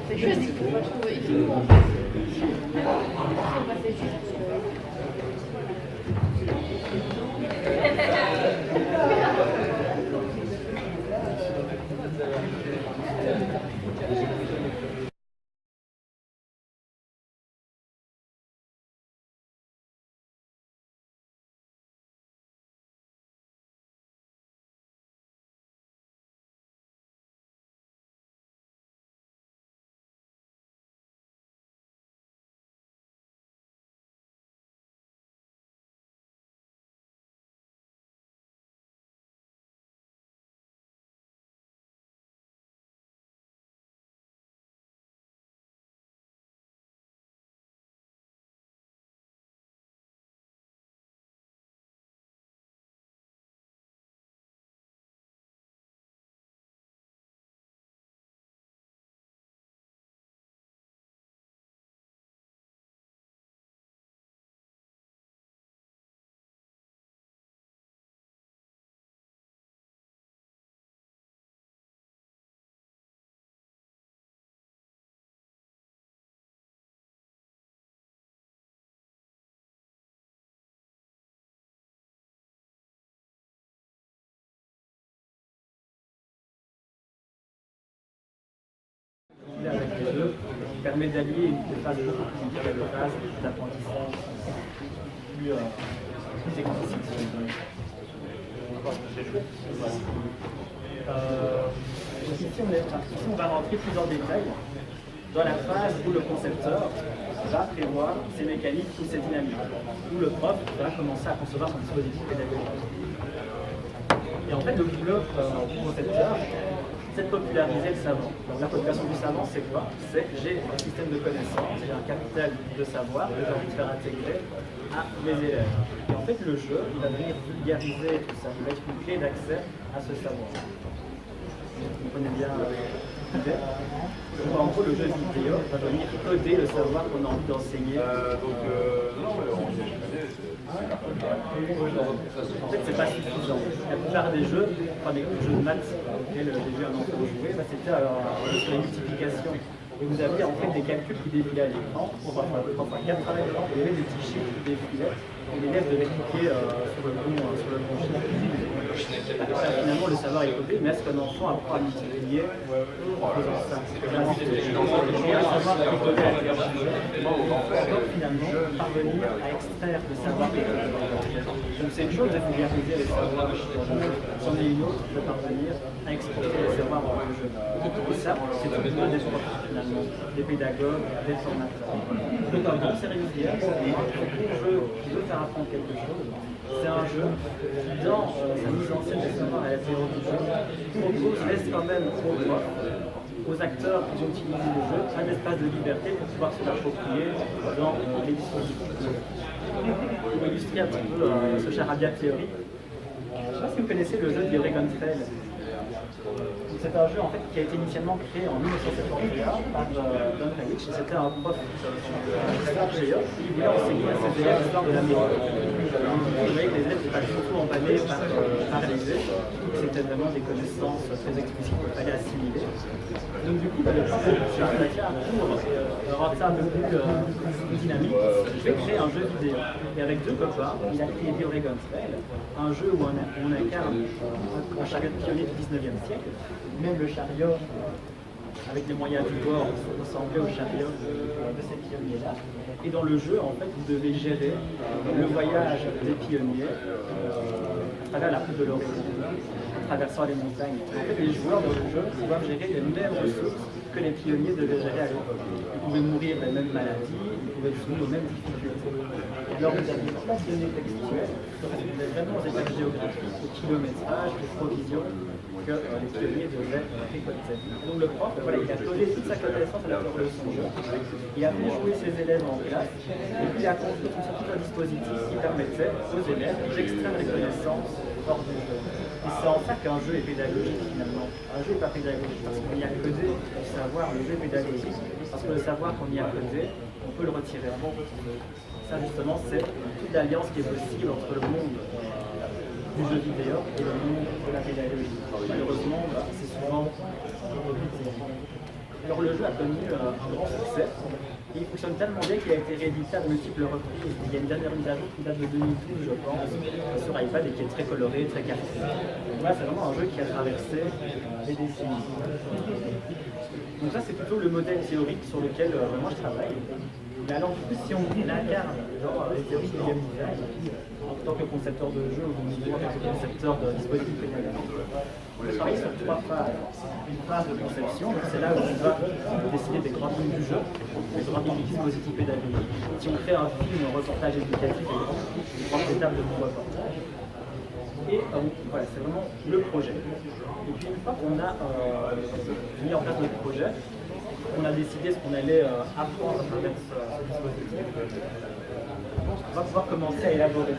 c'est chouette, moi je trouve ici, on passait juste. permet d'allier des phases beaucoup plus vite à des phases d'apprentissage plus explicites. Ici, on va rentrer plus en détail dans la phase où le concepteur va prévoir ses mécaniques ou ses dynamiques, où le prof va commencer à concevoir son dispositif pédagogique. Et en fait, le boulot du concepteur, c'est de populariser le savant. Donc, la population du savant, c'est quoi? C'est j'ai un système de connaissances, j'ai un capital de savoir que j'ai envie de faire intégrer à mes élèves. Et en fait, le jeu, il va venir vulgariser tout ça, il va être une clé d'accès à ce savoir. Vous comprenez bien l'idée. Donc, en gros, le jeu vidéo va venir coder le savoir qu'on a envie d'enseigner. En fait, c'est pas suffisant. La plupart des jeux, enfin, les jeux de maths auxquels j'ai vu un enfant jouer, c'était sur la multiplication. Et vous aviez en fait des calculs qui défilaient à l'écran, enfin 4 travails de temps, il y avait des petits chiffres qui défilaient, et l'élève devait cliquer sur le bon chiffre. Finalement, le savoir est codé, mais est-ce qu'un enfant apprend à multiplier en faisant ça? Et un savoir qui est codé à l'intérieur du jeu, donc finalement, parvenir à extraire le savoir qui est codé. Donc c'est une chose de vulgariser les savoirs, c'en est une autre de parvenir à exporter les savoirs dans le jeu. Et ça, c'est tout le monde des profs, finalement, des pédagogues, des formateurs. Donc un bon service d'hier, c'est un jeu qui veut faire apprendre quelque chose. C'est un jeu qui, dans sa mise en scène des savoirs et la théorie du jeu, laisse quand même aux acteurs qui ont utilisé le jeu un espace de liberté pour pouvoir se l'approprier dans les dispositifs. Pour illustrer un petit peu ce charabia théorique, je ne sais pas si vous connaissez le jeu de Oregon Trail. C'est un jeu en fait qui a été initialement créé en 1971 par Don Rayich. C'était un prof d'histoire géo qui voulait enseigner à ses élèves l'histoire de l'Amérique. Vous voyez que les élèves n'étaient pas du tout emballés par l'idée. C'était vraiment des connaissances très explicites qu'il fallait assimiler. Donc du coup, le prof s'est dit pour rendre ça un peu plus dynamique, je vais créer un jeu vidéo. Et avec deux copains, il a créé The Oregon Trail, un jeu où on incarne un chariot de pionnier du 19e siècle. Même le chariot, avec les moyens du bord, ressemblait au chariot de ces pionniers-là. Et dans le jeu, en fait, vous devez gérer le voyage des pionniers à travers la route de l'Oregon, traversant les montagnes. En fait, les joueurs dans le jeu doivent gérer les mêmes ressources que les pionniers devaient gérer à l'époque. Ils pouvaient mourir des mêmes maladies, ils pouvaient jouer aux mêmes difficultés. Alors, vous avez pas de données textuelles qui correspondaient vraiment aux étapes géographiques, au kilométrage, aux provisions que les pionniers devaient récolter. Donc le prof, voilà, il a codé toute sa connaissance à l'intérieur de son jeu. Il a fait jouer ses élèves en classe, et puis il a construit tout un dispositif qui permettait aux élèves d'extraire les connaissances hors du jeu. Et c'est en ça qu'un jeu est pédagogique finalement. Un jeu n'est pas pédagogique parce qu'on y a codé du savoir, le jeu est pédagogique parce que le savoir qu'on y a codé, on peut le retirer. Ça justement, c'est toute l'alliance qui est possible entre le monde du jeu vidéo et le monde de la pédagogie. Malheureusement, c'est souvent compliqué. Alors le jeu a connu un grand succès. Et il fonctionne tellement bien qu'il a été réédité à de multiples reprises. Il y a une dernière mise à jour qui date de 2012, je pense, sur iPad et qui est très coloré, très cartoon. Voilà, c'est vraiment un jeu qui a traversé les décennies. Donc ça, c'est plutôt le modèle théorique sur lequel moi je travaille. Mais alors, du coup, si on incarne les théories de game design, en tant que concepteur de jeu ou en tant que concepteur de dispositifs pédagogiques, on travaille sur 3 phases. Une phase de conception, c'est là où on va décider des grandes lignes du jeu, des grandes lignes du dispositif pédagogique. Si on crée un film ou un reportage éducatif, les grandes étapes de mon reportage. Et voilà, c'est vraiment le projet. Et puis une fois qu'on a mis en place notre projet, on a décidé ce qu'on allait apprendre à travers ce dispositif, on va pouvoir commencer à élaborer.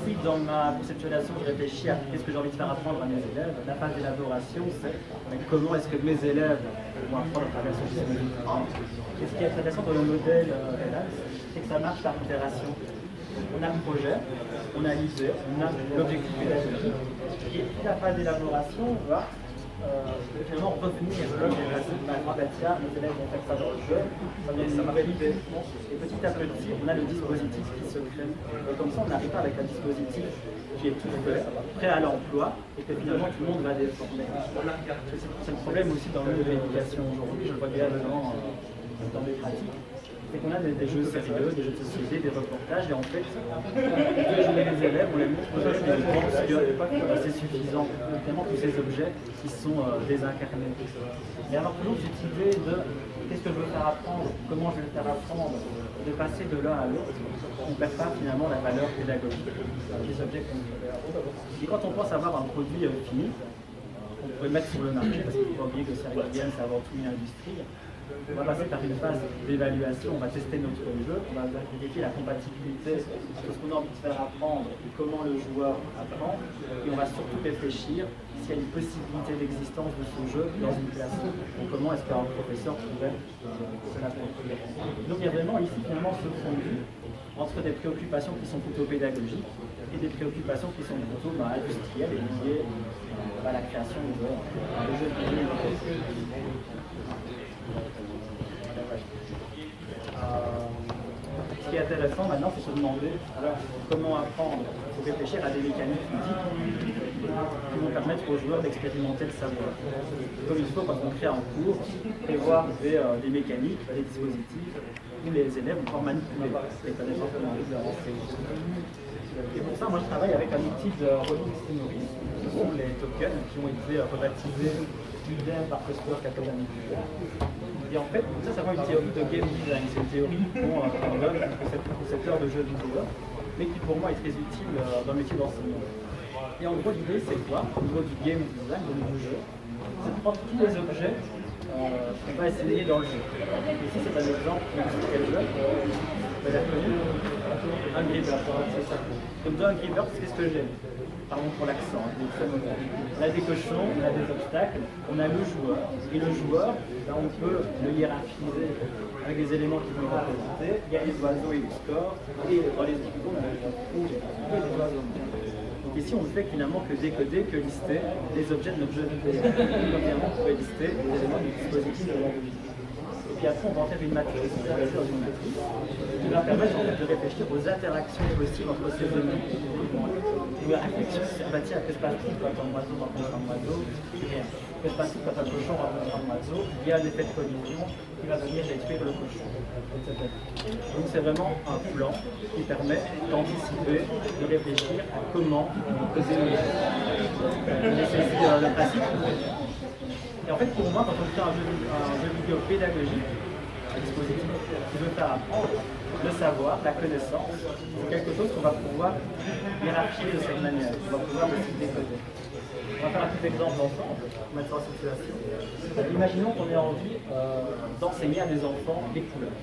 Si dans ma conceptualisation je réfléchis à qu'est-ce que j'ai envie de faire apprendre à mes élèves, la phase d'élaboration c'est comment est-ce que mes élèves vont apprendre à travers ce dispositif. Et ce qui est intéressant dans le modèle RELAX, c'est que ça marche par itération. On a le projet, on a l'idée, on a l'objectif pédagogique, et puis la phase d'élaboration va finalement on revenir les élèves vont faire ça dans le jeu, ça donne une nouvelle idée. Et petit à petit, on a le dispositif qui se crée. Et comme ça, on n'arrive pas avec un dispositif qui est tout fait, prêt à l'emploi, et que finalement tout le monde va déformer. C'est le problème aussi dans le l'éducation aujourd'hui, je le vois bien dans les pratiques. C'est qu'on a des jeux sérieux, des jeux de société, des reportages, et en fait, on peut jouer les élèves, on les montre aux jeux, et ils pensent que c'est suffisant, notamment tous ces objets qui sont désincarnés. Et alors que l'autre utilité de qu'est-ce que je veux faire apprendre, comment je vais le faire apprendre, de passer de l'un à l'autre, on ne perd pas finalement la valeur pédagogique des objets qu'on fait. Et quand on pense avoir un produit fini, on pourrait le mettre sur le marché, parce qu'il ne faut pas oublier que Serial Game, c'est avant tout une industrie. On va passer par une phase d'évaluation, on va tester notre jeu, on va vérifier la compatibilité de ce qu'on a envie de faire apprendre et comment le joueur apprend, et on va surtout réfléchir s'il y a une possibilité d'existence de ce jeu dans une classe, ou comment est-ce qu'un professeur pourrait se l'approprier. Donc il y a vraiment ici finalement ce point de vue entre des préoccupations qui sont plutôt pédagogiques et des préoccupations qui sont plutôt industrielles et liées à la création de jeux vidéo. Ce qui est intéressant maintenant, c'est de se demander alors, comment apprendre. Il faut réfléchir à des mécaniques ludiques qui vont permettre aux joueurs d'expérimenter le savoir. Comme il faut, quand on crée un cours, prévoir des mécaniques, des dispositifs où les élèves vont pouvoir manipuler et pas forcément envie de leur enseigner. Et pour ça, moi je travaille avec un outil de Rolling Memory. Ce sont les tokens qui ont été rebaptisés UDEM par Coswork Academy. Et en fait, ça va une théorie de game design. C'est une théorie qu'on donne aux concepteurs de jeux vidéo, mais qui pour moi est très utile dans le métier d'enseignant. Et en gros, l'idée c'est quoi au niveau du game design, au niveau du jeu? C'est de prendre tous les objets qu'on va essayer dans le jeu. Ici, c'est un exemple de quel jeu. Vous avez reconnu Angry Birds, c'est ça. Donc dans Angry Birds, qu'est-ce que j'ai? Pardon pour l'accent, il est très mauvais. On a des cochons, on a des obstacles, on a le joueur. Et le joueur, là, on peut le hiérarchiser avec des éléments qui vont représenter. Il y a les oiseaux et le score. Et dans les équipements, on a les oiseaux. Donc ici, on ne fait finalement que décoder, que lister les objets de notre jeu vidéo. Donc finalement, on peut lister les éléments du dispositif de la vie. Et puis après, on va en faire une matrice, on va dans une matrice qui va permettre en fait, de réfléchir aux interactions possibles entre ces données. Et la réflexion, c'est bah, tiens, que se passe-t-il quand un oiseau rencontre un oiseau? Rien. Que se passe-t-il quand un cochon rencontre un oiseau? Il y a l'effet de collision qui va venir détruire le cochon, etc. Donc c'est vraiment un plan qui permet d'anticiper, de réfléchir à comment poser le jeu. C'est le principe. Et en fait, pour moi, quand on fait un jeu vidéo pédagogique, un dispositif qui veut faire apprendre, le savoir, la connaissance, c'est quelque chose qu'on va pouvoir hiérarchiser de cette manière, on va pouvoir aussi décoder. On va faire un petit exemple ensemble pour mettre ça en situation. Imaginons qu'on ait envie d'enseigner à des enfants les couleurs.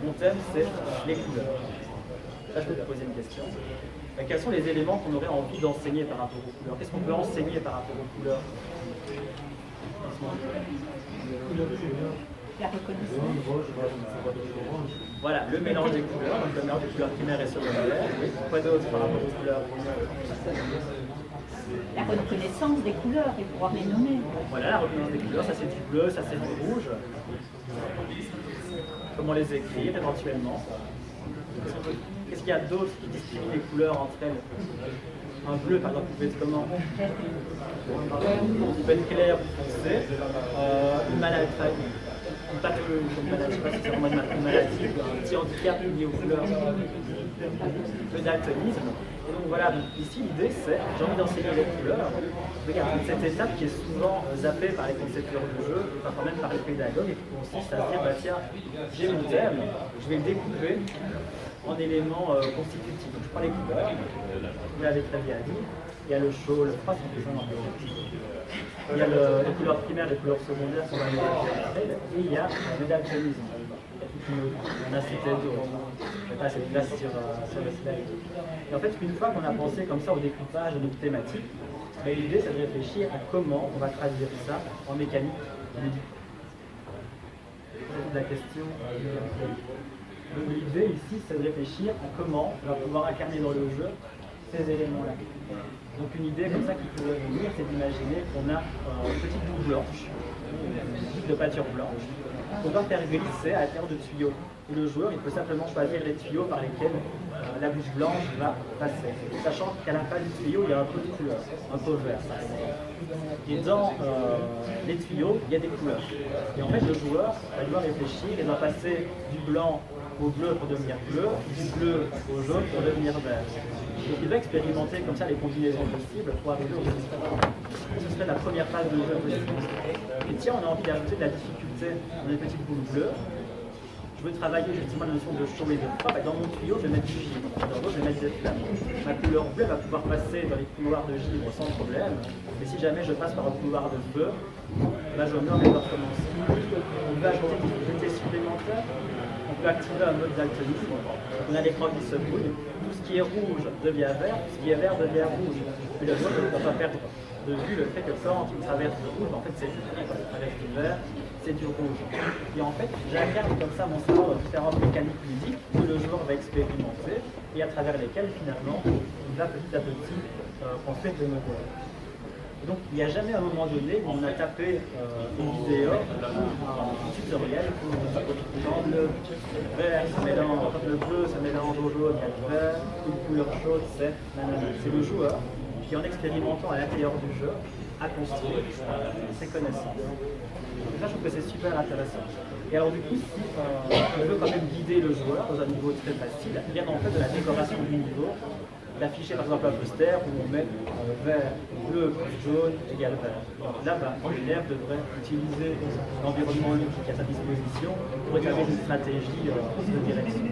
Mon thème, c'est les couleurs. Là, je peux te poser une question. Quels sont les éléments qu'on aurait envie d'enseigner par rapport aux couleurs? Qu'est-ce qu'on peut enseigner par rapport aux couleurs? La reconnaissance. Voilà, le mélange des couleurs, donc le mélange des couleurs primaires et secondaires. Quoi d'autre par rapport aux couleurs? La reconnaissance des couleurs et pouvoir les nommer. Voilà, la reconnaissance des couleurs, ça c'est du bleu, ça c'est du rouge. Comment les écrire éventuellement? Qu'est-ce qu'il y a d'autre qui distingue les couleurs entre elles? Un bleu, par exemple, peut être comment? Il peut être clair ou foncé. Une maladie, une pathologie, une maladie, je ne sais pas si c'est vraiment une maladie, un petit handicap lié aux couleurs, le daltonisme. Et donc voilà, ici l'idée c'est, j'ai envie d'enseigner les couleurs. Regarde, cette étape qui est souvent zappée par les concepteurs de jeu, et parfois même par les pédagogues, et qui consiste à se dire, bah tiens, j'ai mon thème, je vais le découper en éléments constitutifs. Donc je prends les couleurs, vous l'avez très bien dit, il y a le chaud, le froid, c'est des il y a les couleurs primaires, les couleurs secondaires qu'on va aller et il y a le daltonisme. On a cité d'autres. Je vais pas cette place sur le slide. Et en fait, une fois qu'on a pensé comme ça au découpage de notre thématique, l'idée c'est de réfléchir à comment on va traduire ça en mécanique ludique. La question. Donc l'idée ici c'est de réfléchir à comment on va pouvoir incarner dans le jeu ces éléments-là. Donc une idée comme ça qui pourrait venir, c'est d'imaginer qu'on a une petite boule blanche, une boule de peinture blanche, qu'on va faire glisser à l'intérieur de tuyaux. Et le joueur, il peut simplement choisir les tuyaux par lesquels la boule blanche va passer, sachant qu'à la fin du tuyau, il y a un peu de couleur, un peu vert par exemple. Et dans les tuyaux, il y a des couleurs. Et en fait, le joueur va devoir réfléchir et va passer du blanc au bleu pour devenir bleu, du bleu au jaune pour devenir vert. Donc il va expérimenter comme ça les combinaisons possibles pour arriver au résultat. Ce serait la première phase de jeu possible. Et tiens, on a envie d'ajouter de la difficulté dans les petites boules bleues. Je veux travailler justement la notion de chaud et de froid. Dans mon tuyau, je vais mettre du givre. Dans l'autre, je vais mettre des flammes. Ma couleur bleue va pouvoir passer dans les couloirs de givre sans problème. Et si jamais je passe par un couloir de feu, là je meurs et je recommence. On va ajouter des difficultés supplémentaires. On peut activer un mode daltonisme. On a l'écran qui se bouge. Tout ce qui est rouge devient vert, tout ce qui est vert devient rouge. Puis le joueur ne doit pas perdre de vue le fait que quand il traverse le rouge, en fait c'est du vert. Quand il traverse du vert, c'est du rouge. Et en fait, j'incarne comme ça mon cerveau dans différentes mécaniques ludiques que le joueur va expérimenter et à travers lesquelles finalement il va petit à petit construire des modèles. Et donc il n'y a jamais un moment donné où on a tapé une vidéo, un tutoriel où quand le vert se mélange, quand le bleu se mélange au jaune, il y a le vert, une couleur chaude, c'est nanana. C'est le joueur qui, en expérimentant à l'intérieur du jeu, a construit ses connaissances. Et ça, je trouve que c'est super intéressant. Et alors du coup, si on veut quand même guider le joueur dans un niveau très facile, il y a en fait de la décoration du niveau, d'afficher par exemple un poster où on met vert, bleu, jaune, égale vert. Donc là, l'élève devrait utiliser l'environnement ludique à sa disposition pour établir une stratégie de direction.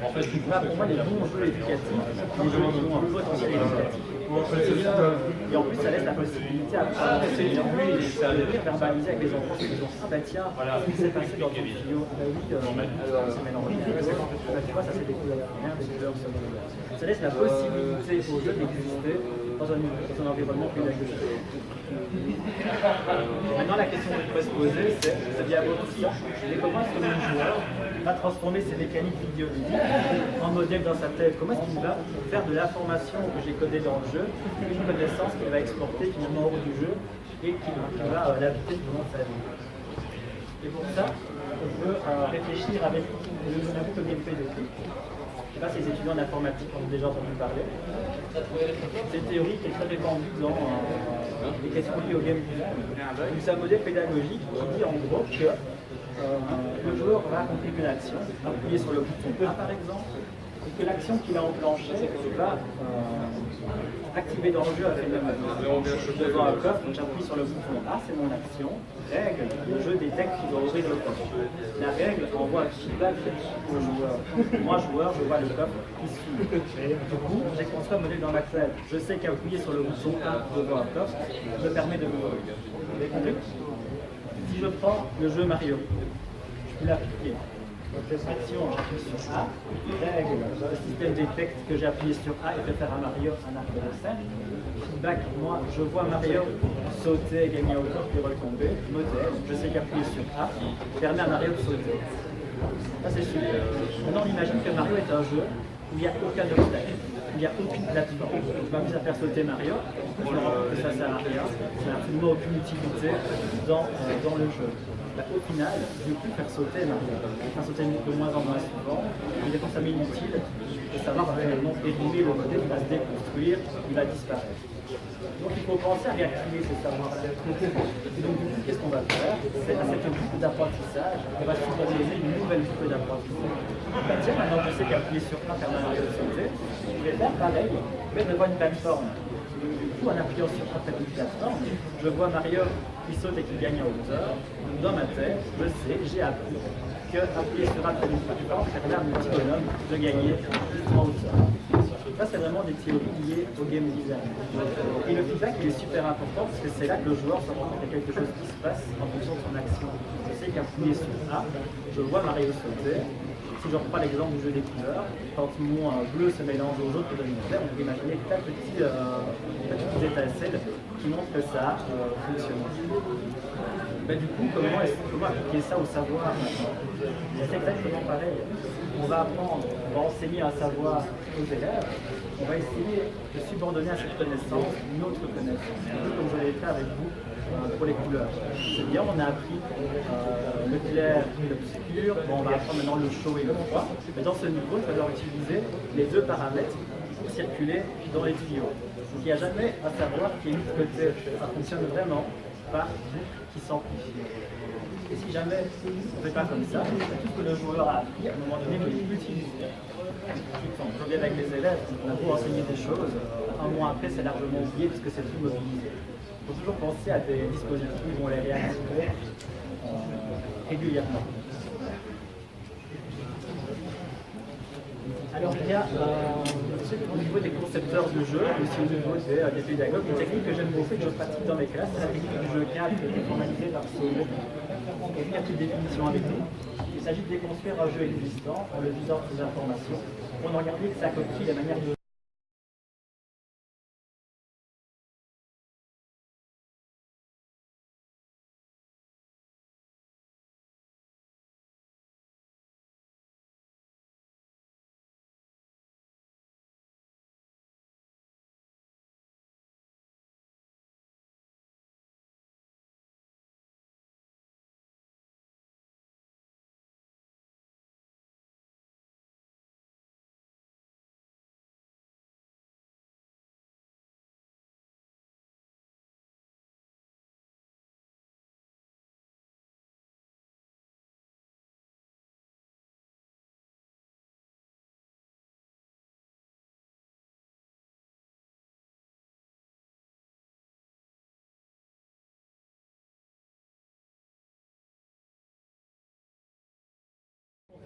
En fait, pour moi, les bons jeux éducatifs, les jeux qui ont un potentiel éducatif. Et en plus, ça laisse la possibilité à de venir verbaliser avec les enfants qui disent ah bah tiens, ce qui s'est passé dans ton tuyau, c'est mélangé. Tu vois, ça c'est des couleurs primaires, des couleurs secondaires. Ça laisse la possibilité aux jeux d'exister dans un environnement pédagogique. Maintenant, la question que je pourrais se poser, c'est bien beau tout ça, mais comment est-ce que le joueur va transformer ces mécaniques vidéoludiques en modèle dans sa tête? Comment est-ce qu'il va faire de l'information que j'ai codée dans le jeu une connaissance qu'il va exporter finalement hors du jeu et qui va l'habiter tout au long de sa vie? Et pour ça, on peut réfléchir avec le gameplay de clip. Je ne sais pas si les étudiants d'informatique ont déjà entendu parler. C'est une théorie qui est très répandue dans les questions liées au game design. C'est un modèle pédagogique qui dit en gros que le joueur va accomplir une action, appuyer sur le bouton A par exemple, et que l'action qu'il a enclenchée va activer dans le jeu un phénomène. Devant un coffre, j'appuie sur le bouton A, c'est mon action. Règle, le jeu détecte qu'il doit ouvrir le coffre. La règle envoie un feedback au joueur. Moi, joueur, je vois le coffre qui s'ouvre. Du coup, j'ai construit un modèle dans ma tête. Je sais qu'appuyer sur le bouton A devant un coffre me permet de m'ouvrir. Vous avez compris? Si je prends le jeu Mario, je peux l'appliquer. Donc action, j'appuie sur A, règle, le système détecte que j'ai appuyé sur A et fait faire à Mario un arc de scène. Feedback, moi je vois Mario sauter, gagner au corps et retomber. Modèle, je sais qu'appuyer sur A permet à Mario de sauter. Ça c'est super. Maintenant on imagine que Mario est un jeu où il n'y a aucun obstacle, où il n'y a aucune plateforme. Je m'amuse à faire sauter Mario, je me rends compte que ça sert à rien, ça n'a absolument aucune utilité dans le jeu. Au final, je ne veux plus faire sauter Mario. Je vais faire sauter de moins en moins souvent. Il est ça inutile de savoir réellement évoluer le modèle, il va se déconstruire, il va disparaître. Donc il faut penser à réactiver ces savoirs-là. Et donc du coup, qu'est-ce qu'on va faire? C'est à cette boucle d'apprentissage, on va subordonner une nouvelle boucle d'apprentissage. Tiens, maintenant je sais qu'appuyer sur A permet à Mario de sauter, je vais faire pareil, mais devant une plateforme. Du coup, en appuyant sur une plateforme, je vois Mario qui saute et qui gagne en hauteur. Dans ma tête, je sais, j'ai appris qu'appuyer sur une plateforme permet à mon petit bonhomme de gagner en hauteur. Ça, c'est vraiment des théories liées au game design. Et le feedback, il est super important parce que c'est là que le joueur se rend compte qu'il y a quelque chose qui se passe en fonction de son action. Je sais qu'appuyer sur A, je vois Mario sauter. Si je reprends l'exemple du jeu des couleurs, quand mon bleu se mélange au jaune pour devenir vert, on peut imaginer plein de petites étincelles qui montrent que ça fonctionne. du coup, comment appliquer ça au savoir? C'est exactement pareil. On va apprendre, on va enseigner un savoir aux élèves, on va essayer de subordonner à cette connaissance une autre connaissance, un peu comme vous avez fait avec vous pour les couleurs. C'est bien, on a appris le clair et l'obscur, bon, on va apprendre maintenant le chaud et le froid, mais dans ce niveau, il va falloir utiliser les deux paramètres pour circuler dans les tuyaux. Donc il n'y a jamais un savoir qui est mis de côté, ça fonctionne vraiment par boucle qui s'amplifie. Et si jamais on ne fait pas comme ça, tout ce que le joueur a appris, à un moment donné, il peut l'utiliser. Quand on vient avec les élèves, on a beau enseigner des choses, un mois après, c'est largement oublié puisque c'est tout mobilisé. Il faut toujours penser à des dispositifs où on les réactiver régulièrement. Alors il y a au niveau des concepteurs de jeu, aussi au niveau des pédagogues, une technique que j'aime beaucoup et que je pratique dans mes classes, c'est la technique du jeu cadre qui est formalisée par Solo. Donc il y a une petite définition avec nous. Il s'agit de déconstruire un jeu existant en le visant de ses informations, pour en regarder que sa copie, la manière de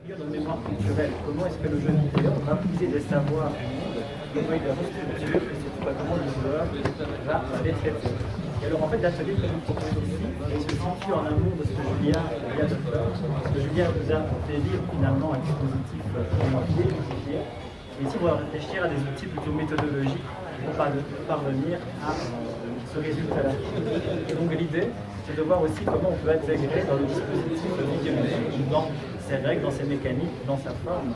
dans le mémoire culturelle. Comment est-ce que le jeu vidéo va puiser des savoirs du monde, comment il les restructure et surtout comment le joueur va les traiter. Et alors en fait l'atelier que je vous propose ici, il se situe en amont de ce que Julien vient de faire, parce que Julien vous a fait vivre finalement un dispositif identifié. Et ici on va réfléchir à des outils plutôt méthodologiques pour parvenir à ce résultat-là. Et donc l'idée, c'est de voir aussi comment on peut intégrer dans le dispositif vidéoludique, dans ses règles, dans ses mécaniques, dans sa forme,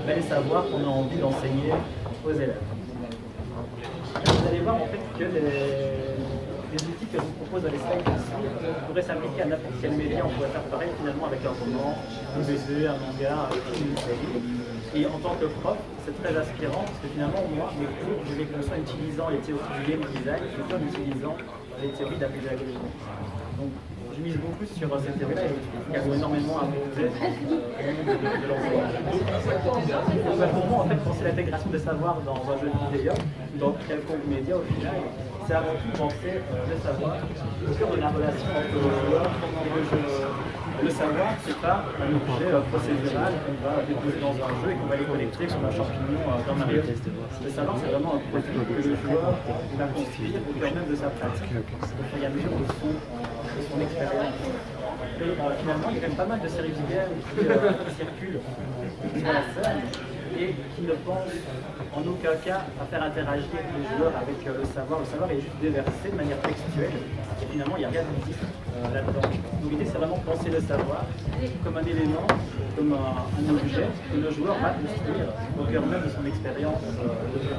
les savoirs qu'on a envie d'enseigner aux élèves. Vous allez voir en fait que les outils que je vous propose dans les slides ici pourraient s'appliquer à n'importe quel média. On pourrait faire pareil finalement avec un roman, un BD, un manga, une série. Et en tant que prof, c'est très aspirant parce que finalement, moi, mes cours, je les conçois en utilisant les théories du game design et en utilisant les théories de la pédagogie. Donc, je mise beaucoup sur cette théorie-là et je trouve qu'elles ont énormément apporté au monde de l'enseignement. Pour moi, en fait, penser l'intégration des savoirs dans un jeu vidéo, dans quelconque média, au final, c'est avant tout penser le savoir au cœur de la relation entre le joueur et le jeu. Le savoir, c'est pas un objet procédural qu'on va déposer dans un jeu et qu'on va aller collecter comme un champignon dans Mario. Le savoir, c'est vraiment un produit que le joueur va construire au cœur même de sa pratique, au fur et à mesure de son expérience. Et finalement, il y a quand même pas mal de séries vidéo qui circulent sur la scène et qui ne pensent en aucun cas à faire interagir les joueurs avec le savoir. Le savoir est juste déversé de manière textuelle et finalement, il n'y a rien d'utile là-dedans. Donc l'idée, c'est vraiment de penser le savoir comme un élément, comme un objet que le joueur va construire au cœur même de son expérience de jeu.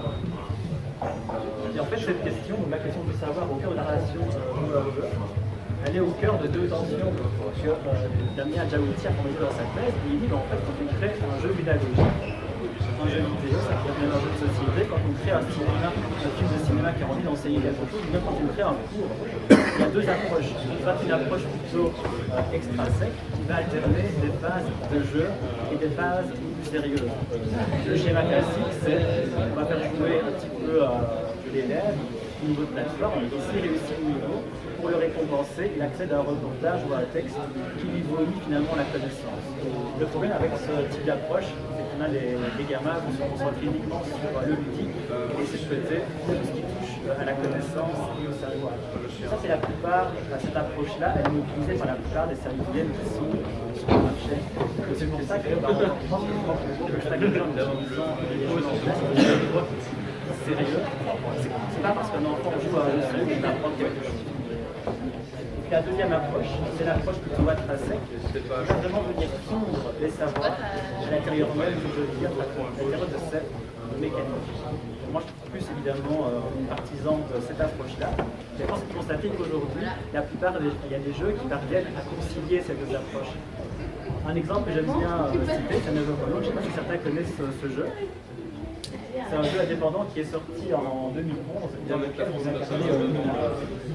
Et en fait, cette question, donc la question du savoir au cœur de la relation joueur-joueur, elle est au cœur de deux tensions que Damien Djaouti a formulées dans sa thèse. Il dit qu'en fait, quand on crée un jeu pédagogique, un jeu vidéo, ça peut être un jeu de société, quand on crée un film de cinéma qui a envie d'enseigner quelque chose, ou même quand on crée un cours, il y a deux approches. Soit une approche plutôt extrinsèque qui va alterner des phases de jeu et des phases plus sérieuses. Le schéma classique, c'est on va faire jouer un petit peu l'élève au niveau de plateforme, et s'il réussit le niveau, pour le récompenser, il accède à un reportage ou à un texte qui lui vomit finalement la connaissance. Le problème avec ce type d'approche, c'est qu'on a les gamins qui se concentrent uniquement sur le ludique et c'est peut-être tout ce qui touche à la connaissance et au savoir. Ça, c'est la plupart, cette approche-là, elle est utilisée par la plupart des séries qui sont sur le marché. C'est pour ça que le stratégie en utilisant les choses en place, sérieux, c'est pas parce qu'un enfant joue à un jeu qu'il apprend quelque chose. Puis la deuxième approche, c'est l'approche que tu vas tracer, qui va vraiment venir fondre les savoirs à l'intérieur même, je veux dire, à l'intérieur de cette mécanique. Moi, je suis plus évidemment partisan de cette approche-là. Mais force est de constater qu'aujourd'hui, il y a des jeux qui parviennent à concilier ces deux approches. Un exemple que j'aime bien citer, c'est Neverwalk. Je ne sais pas si certains connaissent ce jeu. C'est un jeu indépendant qui est sorti en 2011, dans lequel on incarnait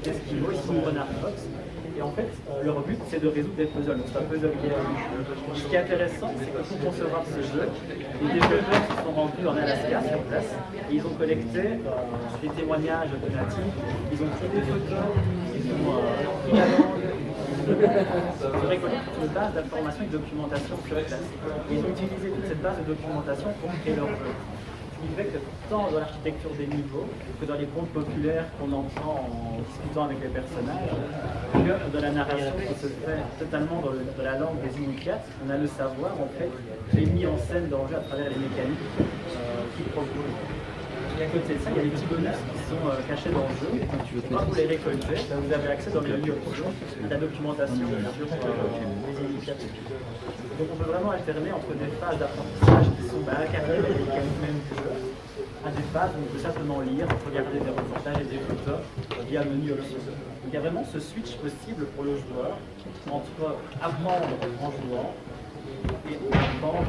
Esquimau, ils sont Renard Fox. Et en fait, leur but, c'est de résoudre des puzzles. Donc, c'est un puzzle game. Ce qui est intéressant, c'est que pour concevoir ce jeu, les développeurs se sont rendus en Alaska sur place et ils ont collecté des témoignages de natifs, ils ont pris des photos, ils ont pris la langue, ils ont récolté toute une base d'informations et de documentation sur place. Et ils ont utilisé toute cette base de documentation pour créer leur jeu. Ce qui fait que tant dans l'architecture des niveaux que dans les contes populaires qu'on entend en discutant avec les personnages, que dans la narration qui se fait totalement dans la langue des initiates, on a le savoir en fait qui est mis en scène dans le jeu à travers les mécaniques qui proposent. Et à côté de ça, il y a des petits bonus qui sont cachés dans le jeu. Quand vous les récoltez, vous avez accès dans le livre à la documentation sur les initiates. Donc on peut vraiment alterner entre des phases d'apprentissage qui sont incarnées dans les mécaniques même du jeu, à des phases où on peut simplement lire, regarder des reportages et des photos via le menu option. Donc il y a vraiment ce switch possible pour le joueur entre apprendre en jouant et apprendre,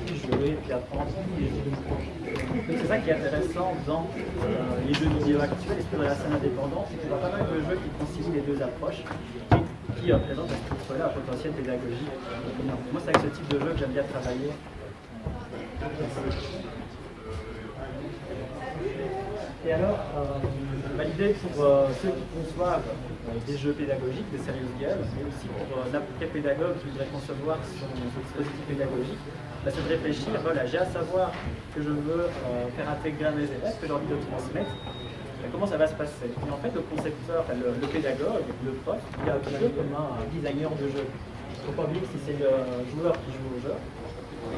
puis jouer, puis apprendre, puis jouer. Donc c'est ça qui est intéressant dans les jeux vidéo actuels, et surtout dans la scène indépendante, c'est qu'il y a pas mal de jeux qui concilient les deux approches et qui présentent à ce titre-là un potentiel pédagogique. Moi, c'est avec ce type de jeu que j'aime bien travailler. Et alors, l'idée pour ceux qui conçoivent des jeux pédagogiques, des serious games, mais aussi pour n'importe quel pédagogue qui voudrait concevoir son dispositif pédagogique, c'est de réfléchir, voilà, j'ai à savoir que je veux faire intégrer à mes élèves, que j'ai envie de transmettre, comment ça va se passer. Et en fait, le concepteur, le pédagogue, le prof, il a un peu comme un designer de jeu. Il ne faut pas oublier que si c'est le joueur qui joue au jeu,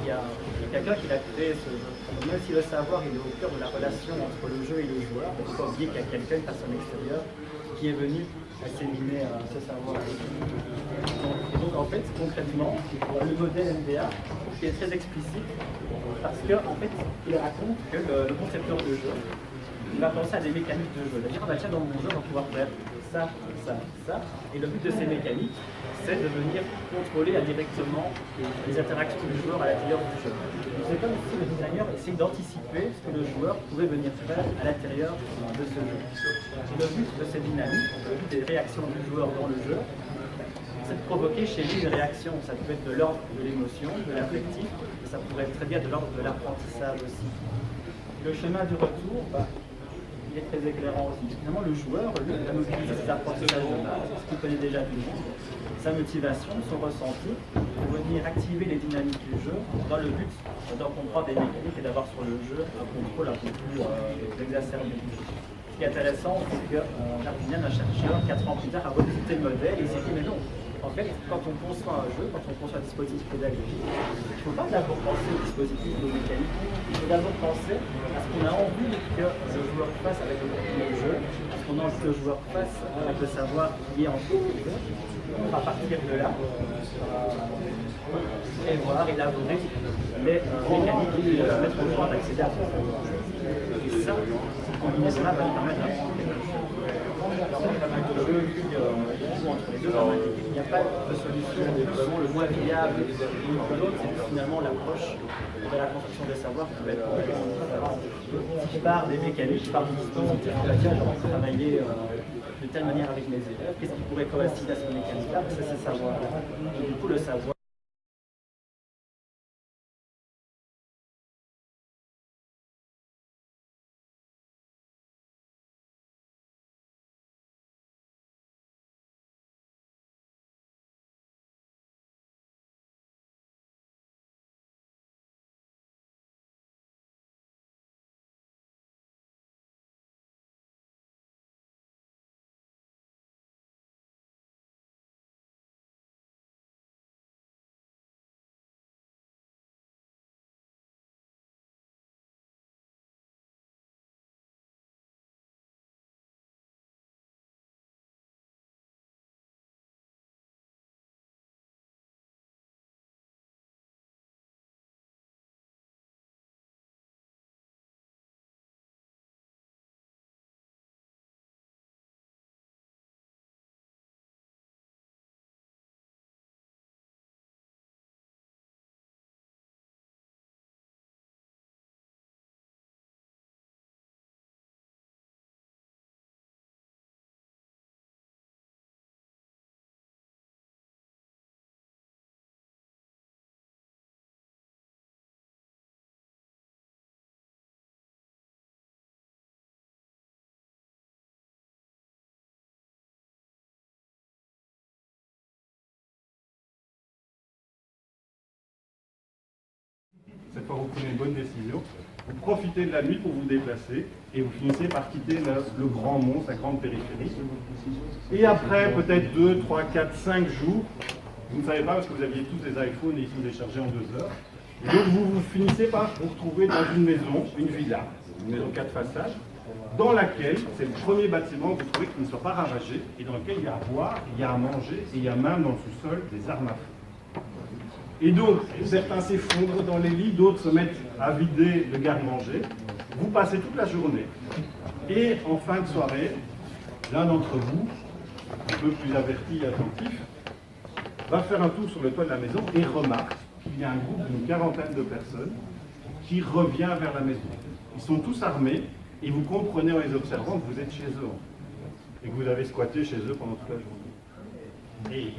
il y a quelqu'un qui a créé ce jeu. Même si le savoir il est au cœur de la relation entre le jeu et le joueur, il ne faut pas oublier qu'il y a quelqu'un, une personne extérieure, qui est venu asséminer ce savoir. Et donc en fait, concrètement, le modèle MDA est très explicite parce qu'en fait, il raconte que le concepteur de jeu il va penser à des mécaniques de jeu. C'est-à-dire, tiens, dans mon jeu, on va pouvoir faire ça, ça, ça. Et le but de ces mécaniques, c'est de venir contrôler indirectement les interactions du joueur à l'intérieur du jeu. C'est comme si le designer essaie d'anticiper ce que le joueur pourrait venir faire à l'intérieur de ce jeu. Et le but de cette dynamique, le but des réactions du joueur dans le jeu, c'est de provoquer chez lui une réaction. Ça peut être de l'ordre de l'émotion, de l'affectif, et ça pourrait être très bien de l'ordre de l'apprentissage aussi. Le chemin du retour, il est très éclairant aussi. Finalement, le joueur, lui, va mobiliser ses apprentissages de base, ce qu'il connaît déjà du monde, sa motivation, son ressenti, pour venir activer les dynamiques du jeu dans le but d'en comprendre des mécaniques et d'avoir sur le jeu un contrôle un peu plus exacerbé. Ce qui est intéressant, c'est qu'on a bien un chercheur, 4 ans plus tard, a revisité le modèle et il s'est dit, mais non, en fait, quand on conçoit un jeu, quand on conçoit un dispositif pédagogique, il ne faut pas d'abord penser au dispositif de mécanique, il faut d'abord penser à ce qu'on a envie que le joueur fasse avec le jeu, à ce qu'on a envie que le joueur fasse avec le savoir qui est en cours du jeu. À partir de là, et voir, élaborer les mécaniques qui permettent aux joueurs d'accéder à ce jeu. Et ça, cette combinaison-là va permettre d'apprendre quelque chose. Alors, il y a pas mal de jeux qui jouent entre les deux. Il n'y a pas de solution vraiment le moins viable l'une que l'autre. C'est finalement l'approche de la construction des savoirs qui va être complètement différente. Si je pars des mécaniques, je pars du dispositif, j'ai envie de travailler de telle manière avec mes élèves, qu'est-ce qui pourrait coïncider à ce mécanique-là? C'est ce savoir-là. Et du coup, le savoir. cette fois vous prenez une bonne décision, vous profitez de la nuit pour vous déplacer et vous finissez par quitter le grand monstre, la grande périphérie. Et après peut-être 2, 3, 4, 5 jours, vous ne savez pas parce que vous aviez tous des iPhones et ils sont déchargés en 2 heures. Et donc vous finissez par vous retrouver dans une maison, une villa, une maison 4 façades, dans laquelle c'est le premier bâtiment que vous trouvez qui ne soit pas ravagé et dans lequel il y a à boire, il y a à manger et il y a même dans le sous-sol des armes à feu. Et donc, certains s'effondrent dans les lits, d'autres se mettent à vider le garde-manger. Vous passez toute la journée. Et en fin de soirée, l'un d'entre vous, un peu plus averti et attentif, va faire un tour sur le toit de la maison et remarque qu'il y a un groupe d'une quarantaine de personnes qui revient vers la maison. Ils sont tous armés et vous comprenez en les observant que vous êtes chez eux et que vous avez squatté chez eux pendant toute la journée.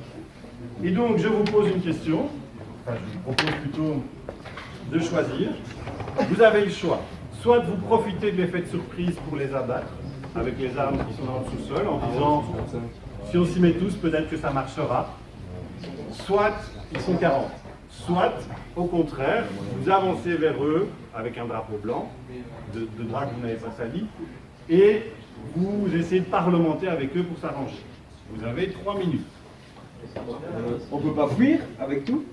Et donc, je vous pose une question. Enfin, je vous propose plutôt de choisir. Vous avez le choix. Soit vous profitez de l'effet de surprise pour les abattre, avec les armes qui sont dans le sous-sol, en disant, si on s'y met tous, peut-être que ça marchera. Soit, ils sont 40. Soit, au contraire, vous avancez vers eux, avec un drapeau blanc, de drap que vous n'avez pas sali, et vous essayez de parlementer avec eux pour s'arranger. Vous avez 3 minutes. On ne peut pas fuir avec tout?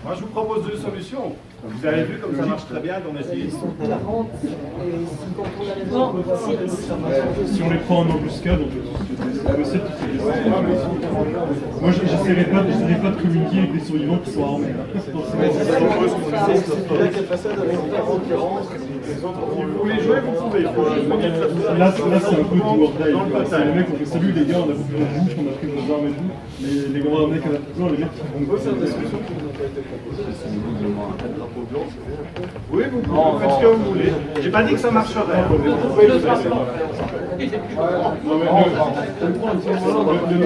Moi, je vous propose 2 solutions. Vous avez vu comme ça marche très bien d'en essayer. Ils sont 40 et s'ils contrôlent la maison, Si on les prend en embuscade, on peut c'est possible. Moi, j'essaierai pas de communiquer avec des survivants qui sont armés. Si vous voulez jouer, vous pouvez. Là, c'est un peu du wordail. C'est les mecs qui ont fait salut, les gars, on a beaucoup de bouche, on a pris nos armes et tout. Mais les grands mecs à la plupart, les mecs qui vont faire des solutions qui n'ont pas été proposées. Oui, vous faites ce que vous voulez. J'ai pas dit que ça marcherait. Le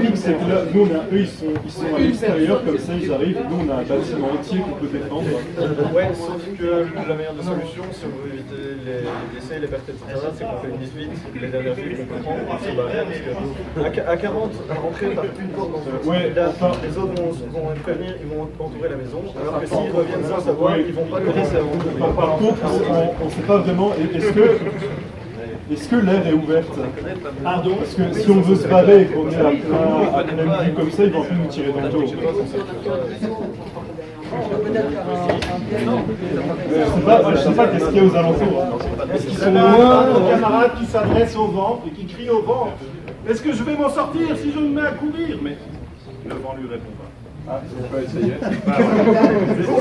truc, c'est que là, nous, eux, ils sont à l'extérieur, comme ça, ils arrivent. Nous, on a un bâtiment entier qu'on peut défendre. Ouais, sauf que la meilleure des solutions, si on veut éviter les décès, les pertes, etc., c'est qu'on fait une liste vite, les dernières villes qu'on comprend, on se barrer, parce qu'à 40, à rentrer par une porte dans un village, les autres vont prévenir, ils vont entourer la maison, alors que s'ils reviennent sans savoir, ils vont pas le laisser avant. Par contre, on ne sait pas vraiment, est-ce que l'air est ouverte? Pardon? Parce que si on veut se barrer et qu'on est à pleine vue comme ça, ils vont plus nous tirer dans le dos. Je sais pas qu'est-ce qu'il y a aux alentours. Est-ce qu'ils sont loin, nos camarades qui s'adressent au vent et qui crient au vent? Est-ce que je vais m'en sortir si je me mets à courir? Mais le vent lui répond pas. Ah, faut pas essayer.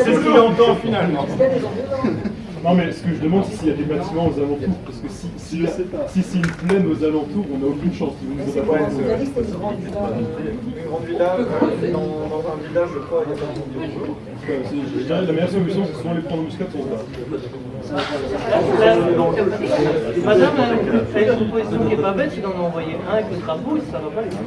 C'est ce qu'il entend finalement. Non, mais ce que je demande, c'est s'il y a des bâtiments aux alentours. Parce que si c'est une plaine aux alentours, on n'a aucune chance. Ils vont nous abattre. Une grande villa, dans un village, je crois, il y a pas de Je dirais que la meilleure solution, c'est souvent les prendre en muscat pour se battre. Madame a une proposition qui n'est pas bête, c'est d'en envoyer un avec le drapeau et ça va pas les faire.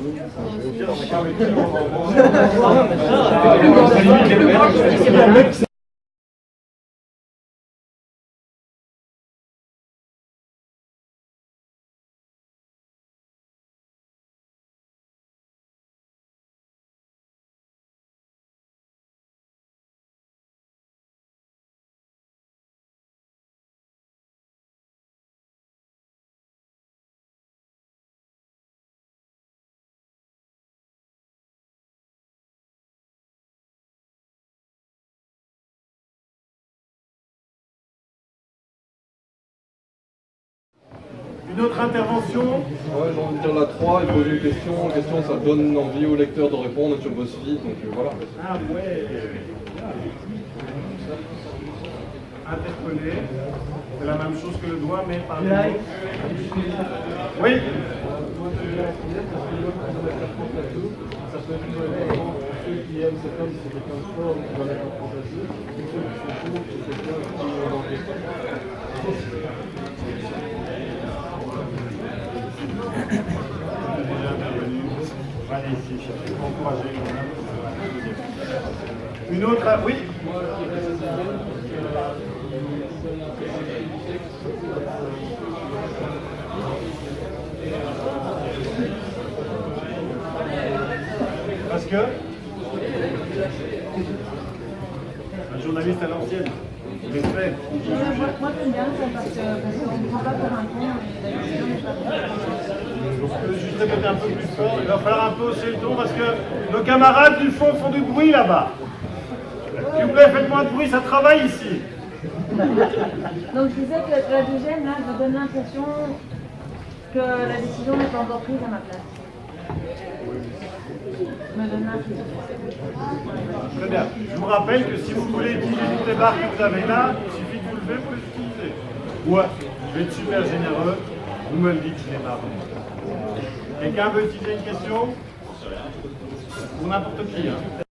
Une autre intervention? Ouais, j'ai envie de dire la 3 et poser une question. La question, ça donne envie au lecteur de répondre sur BuzzFeed, donc voilà. Ah ouais. Interpellé. C'est la même chose que le doigt, mais par les mots. Oui. Ça peut être pour ceux qui aiment cet homme, c'est quelqu'un de fort, qui doit être fantastique. Pour ceux qui sont pour, c'est quelqu'un qui est dans les Une autre, oui. Parce que un journaliste à l'ancienne. Mais fait. Moi j'aime bien ça parce qu'on ne prend pas pour un con et la décision n'est pas prise. Je peux juste répéter un peu plus fort. Il va falloir un peu hausser le ton parce que nos camarades du fond font du bruit là-bas. S'il vous plaît, faites moins de bruit, ça travaille ici. Donc je disais que la deuxième, là, me donne l'impression que la décision n'est pas encore prise à ma place. Me donne l'impression. Très bien. Je vous rappelle que si vous voulez utiliser toutes les barres que vous avez là, il suffit de vous lever pour les utiliser. Ouais, je vais être super généreux. Vous me le dites, je les barre. Quelqu'un veut utiliser une question? Pour n'importe qui. Hein.